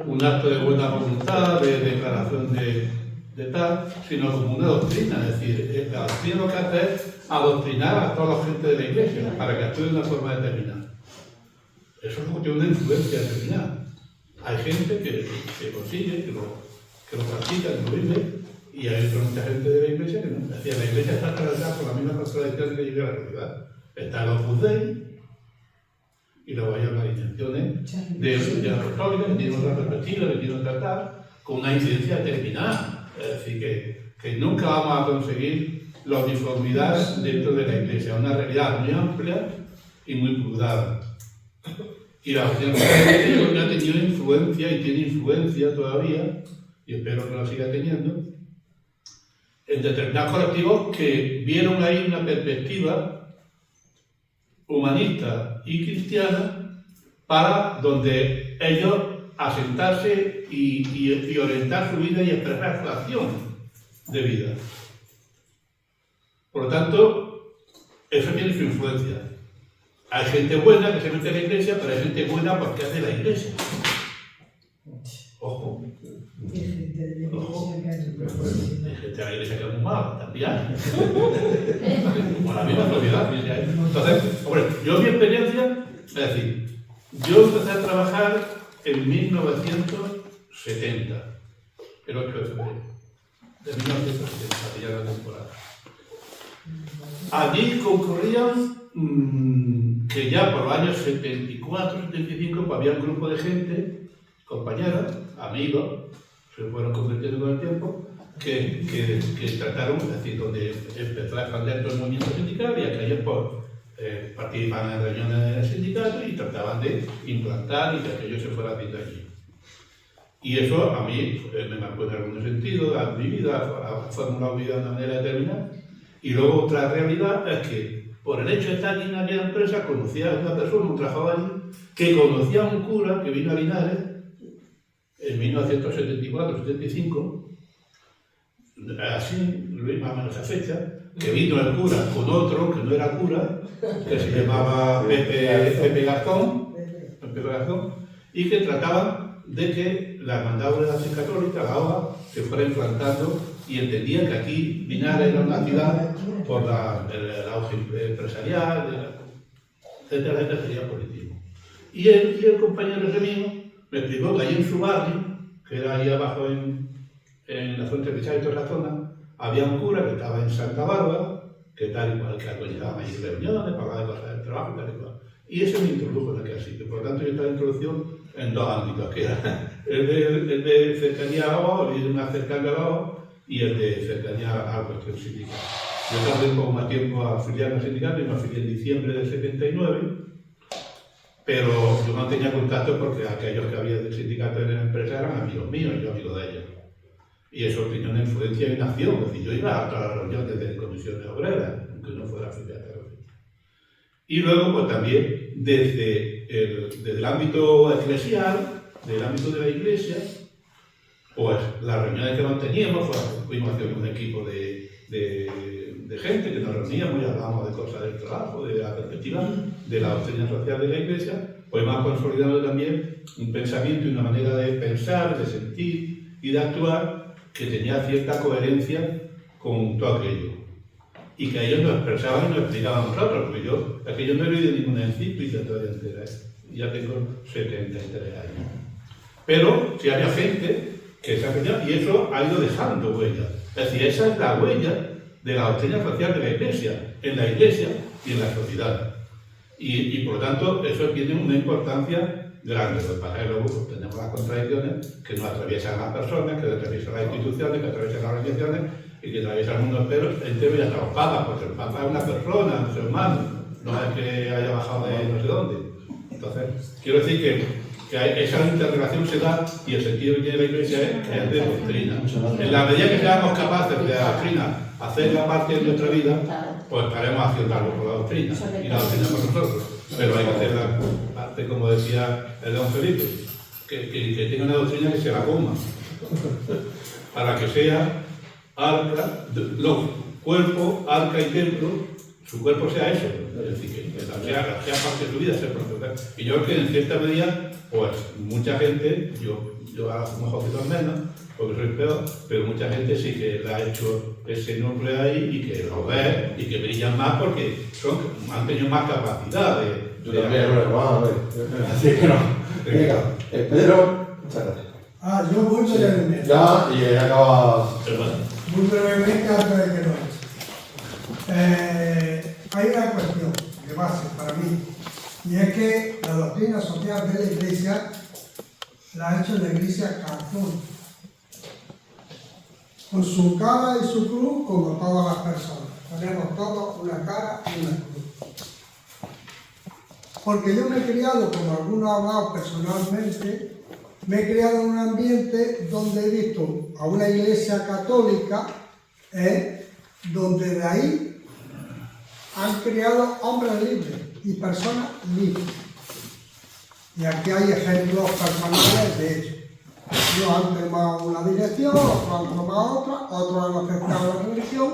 un acto de buena voluntad, de declaración de tal, sino como una doctrina. Es decir, la doctrina lo que hace es adoctrinar a toda la gente de la iglesia para que actúe de una forma determinada. Eso es tiene una influencia determinada. Hay gente que consigue, que lo practica, que lo vive, y hay mucha gente de la iglesia que no. Es decir, la iglesia está atravesada por la misma contradicción que llega a la realidad. Está el Opus Dei, y luego hay organizaciones de apostólicas que tienen otra perspectiva, que tienen tratar con una incidencia determinada. Es decir, que nunca vamos a conseguir la uniformidad dentro de la iglesia. Es una realidad muy amplia y muy plural. Y la iglesia ha tenido influencia y tiene influencia todavía, y espero que lo siga teniendo, en determinados colectivos que vieron ahí una perspectiva humanista y cristiana para donde ellos asentarse y orientar su vida y expresar su acción de vida. Por lo tanto, eso tiene su influencia. Hay gente buena que se mete en la iglesia, pero hay gente buena porque hace la iglesia. Ojo. Ojo. Hay gente de la iglesia que es muy mala, también hay. Como la misma sociedad. Entonces, hombre, yo mi experiencia, es decir, yo empecé a trabajar en 1970, el 8 de febrero de 1970, que ya era la temporada. Allí concurrían que ya por los años 74, 75, pues había un grupo de gente, compañeros, amigos, se fueron convirtiendo con el tiempo, que trataron, es decir, donde empezó a expandir todo el movimiento sindical y aquellos pues, participaban en reuniones del sindicato y trataban de implantar y que aquello se fuera haciendo allí. Y eso a mí me marcó en algún sentido, a mi vida, ha formulado mi vida de una manera determinada. Y luego otra realidad es que por el hecho de estar aquí en aquella empresa conocía a una persona, un trabajador allí, que conocía a un cura que vino a Linares en 1974-75, así, más o menos esa fecha, que vino el cura con otro que no era cura, que se llamaba Pepe Garzón, y que trataban de que la hermandad de la Acción Católica, la OA, se fuera implantando y entendían que aquí Linares era una ciudad por el auge empresarial, etcétera, etcétera, sería político. Y el compañero ese mío me explicó que allí en su barrio, que era ahí abajo en la zona de Pichar y toda esa zona, había un cura que estaba en Santa Bárbara, que tal y cual, que organizaban allí reuniones, pagaban cosas del trabajo, tal y cual. Y ese me introdujo en aquel sitio. Por lo tanto, yo estaba en introducción en dos ámbitos, que era el de cercanía a la OA, el de una cercanía a la OA, y el de cercanía a la cuestión sindical. Yo tardé un poco más tiempo a afiliarme al sindicato y me afilié en diciembre del 79, pero yo no tenía contacto porque aquellos que había del sindicato en la empresa eran amigos míos y yo amigo de ellos. Y eso tenía una influencia en la acción, es decir, yo iba a todas las reuniones de comisiones obreras, aunque no fuera afiliado. Y luego, pues también, desde el ámbito eclesial, del ámbito de la iglesia, pues las reuniones que manteníamos, fuimos haciendo un equipo de gente que nos reuníamos y hablábamos de cosas del trabajo, de la perspectiva de la doctrina social de la iglesia, pues más consolidando también un pensamiento y una manera de pensar, de sentir y de actuar que tenía cierta coherencia con todo aquello. Y que ellos nos expresaban y nos explicaban a nosotros, porque yo no he leído ninguna encíclica todavía entera, ya tengo 73 años. Pero si había gente que se ha peleado, y eso ha ido dejando huella. Es decir, esa es la huella de la doctrina social de la Iglesia, en la Iglesia y en la sociedad. Y por lo tanto, eso tiene una importancia grande. Lo que pasa es que luego pues, tenemos las contradicciones que nos atraviesan las personas, que atraviesan las instituciones, que atraviesan las organizaciones y que atraviesan el mundo entero y hasta los papas, porque el papa es una persona, un ser humano, no es que haya bajado de no sé dónde. Entonces, quiero decir que esa interrelación se da y el sentido que tiene la Iglesia es de doctrina. En la medida que seamos capaces de la doctrina hacer la parte de nuestra vida, pues estaremos haciendo algo por la doctrina y la doctrina por nosotros. Pero hay que hacer la parte, como decía el don Felipe, que tenga una doctrina que se la coma, para que sea arca, cuerpo, arca y templo su cuerpo sea eso, es decir, que sea parte de su vida, ser profesional. Y yo creo que en cierta medida, pues mucha gente, yo a lo mejor que menos, porque soy peor, pero mucha gente sí que le ha hecho ese nombre ahí y que lo ve y que brillan más porque han tenido más capacidad de... Yo también, bueno, así que no. Venga, Pedro, muchas gracias. Yo muy brevemente. Ya, y acaba. Muy brevemente antes de que lo eche. Hay una cuestión de base para mí, y es que la doctrina social de la Iglesia la ha hecho la Iglesia católica, con su cara y su cruz como todas las personas. Tenemos todos una cara y una cruz. Porque yo me he criado, como algunos han hablado personalmente, me he criado en un ambiente donde he visto a una iglesia católica, donde de ahí han criado hombres libres y personas libres. Y aquí hay ejemplos personales de ello. Unos han tomado una dirección, otros han tomado otra, otros han aceptado la religión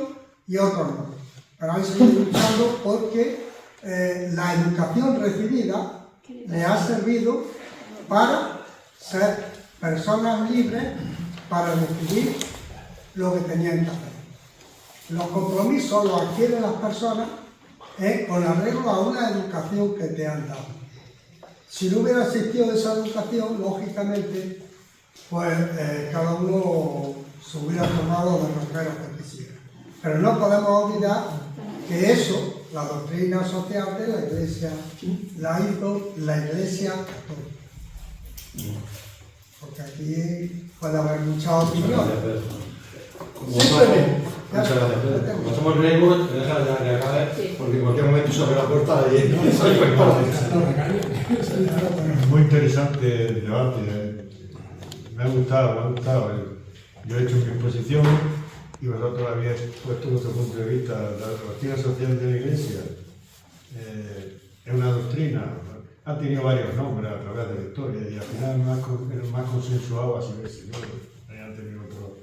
y otros no. Pero han seguido luchando porque la educación recibida le ha servido para ser personas libres, para decidir lo que tenían que hacer. Los compromisos los adquieren las personas con arreglo a una educación que te han dado. Si no hubiera existido esa educación, lógicamente, pues cada uno se hubiera tomado de los reros que quisiera. Pero no podemos olvidar que eso, la doctrina social de la Iglesia, la hizo la Iglesia católica. Porque aquí puede haber muchas opiniones. Simplemente. Muchas gracias, Pedro. Como estamos en riesgo, te dejas de acabar, porque en cualquier momento se abre la puerta y no sale Muy interesante el debate. Me ha gustado. Yo he hecho mi exposición y vosotros habéis puesto vuestro punto de vista. La doctrina social de la Iglesia es una doctrina, ha tenido varios nombres a través de la historia y al final el más consensuado ha sido ese, ¿no? Han tenido otro.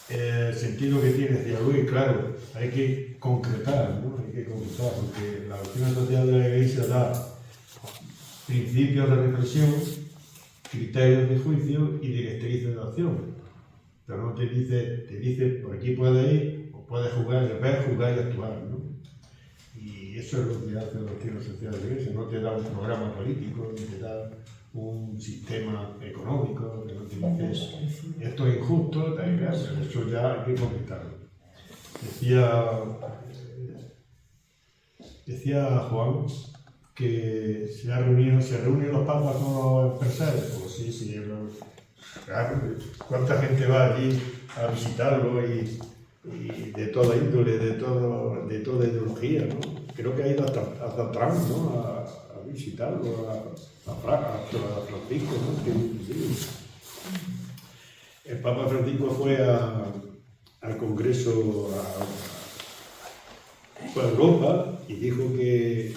El sentido que tiene, decía Luis, claro, hay que concretar, ¿no? Hay que concretar, porque la doctrina social de la Iglesia da principios de reflexión, criterios de juicio y directrices de acción. Pero no te dice por aquí puedes ir, o puedes jugar, ver, jugar y actuar, ¿no? Y eso es lo que hace la doctrina social de la Iglesia, no te da un programa político, ni te da un sistema económico, que no te dice esto es injusto, eso ya hay que concretarlo. Decía Juan que se reúnen los papas con los empresarios. Pues sí, claro, ¿cuánta gente va allí a visitarlo y de toda índole, de toda ideología, ¿no? Creo que ha ido hasta Trump, ¿no? A visitarlo, a Francisco, ¿no? El Papa Francisco fue al Congreso, fue a Europa y dijo que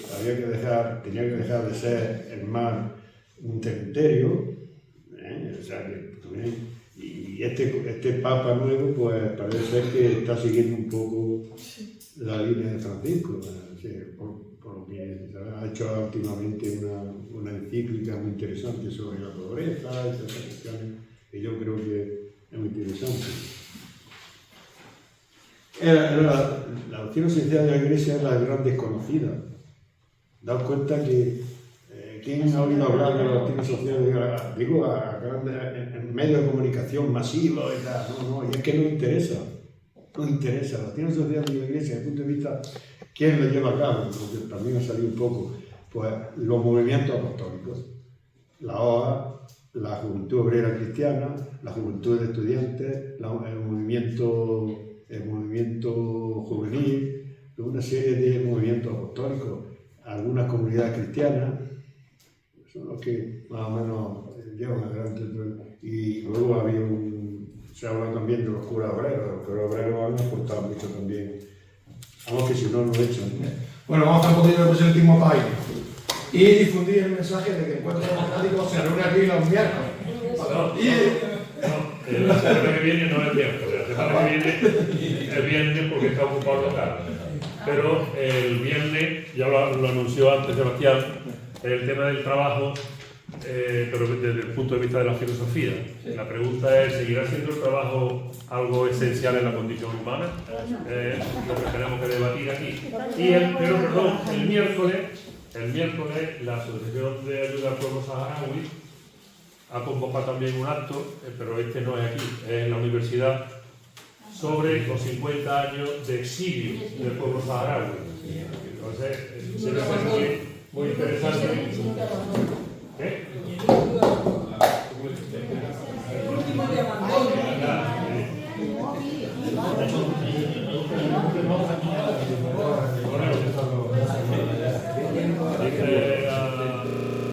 tenía que dejar de ser el mar un cementerio, o sea, y este Papa nuevo, pues parece ser que está siguiendo un poco la línea de Francisco, por lo que ha hecho últimamente una encíclica muy interesante sobre la pobreza, esas cuestiones, que yo creo que es muy interesante. La doctrina social de la Iglesia es la gran desconocida. Daos cuenta que ¿quién ha oído hablar de la doctrina social de la Iglesia? Digo, en medios de comunicación masivos y tal. No, y es que no interesa. No interesa. La doctrina social de la Iglesia, desde el punto de vista, ¿quién lo lleva a cabo? Porque también ha salido un poco. Pues los movimientos apostólicos. La OA, la Juventud Obrera Cristiana, la Juventud de Estudiantes, el movimiento juvenil, una serie de movimientos apostólicos, algunas comunidades cristianas, son los que más o menos llevan adelante. Y luego se habla también de los curas obreros. Los curas obreros han aportado mucho también, algo que si no lo echan. Bueno, vamos a hacer un poquito de proselitismo país y difundir el mensaje de que el Encuentro Democrático se reúne aquí los miércoles. No, el que viene no es miércoles. semana que viene, el viernes, porque está ocupado el local. Pero el viernes, ya lo anunció antes Sebastián, el tema del trabajo, pero desde el punto de vista de la filosofía. La pregunta es, ¿seguirá siendo el trabajo algo esencial en la condición humana? Lo que tenemos que debatir aquí. Pero el miércoles la Asociación de Ayuda al Pueblo Saharaui ha convocado también un acto, pero este no es aquí, es en la universidad, sobre los 50 años de exilio del pueblo saharaui. Entonces, es muy interesante. ¿Qué?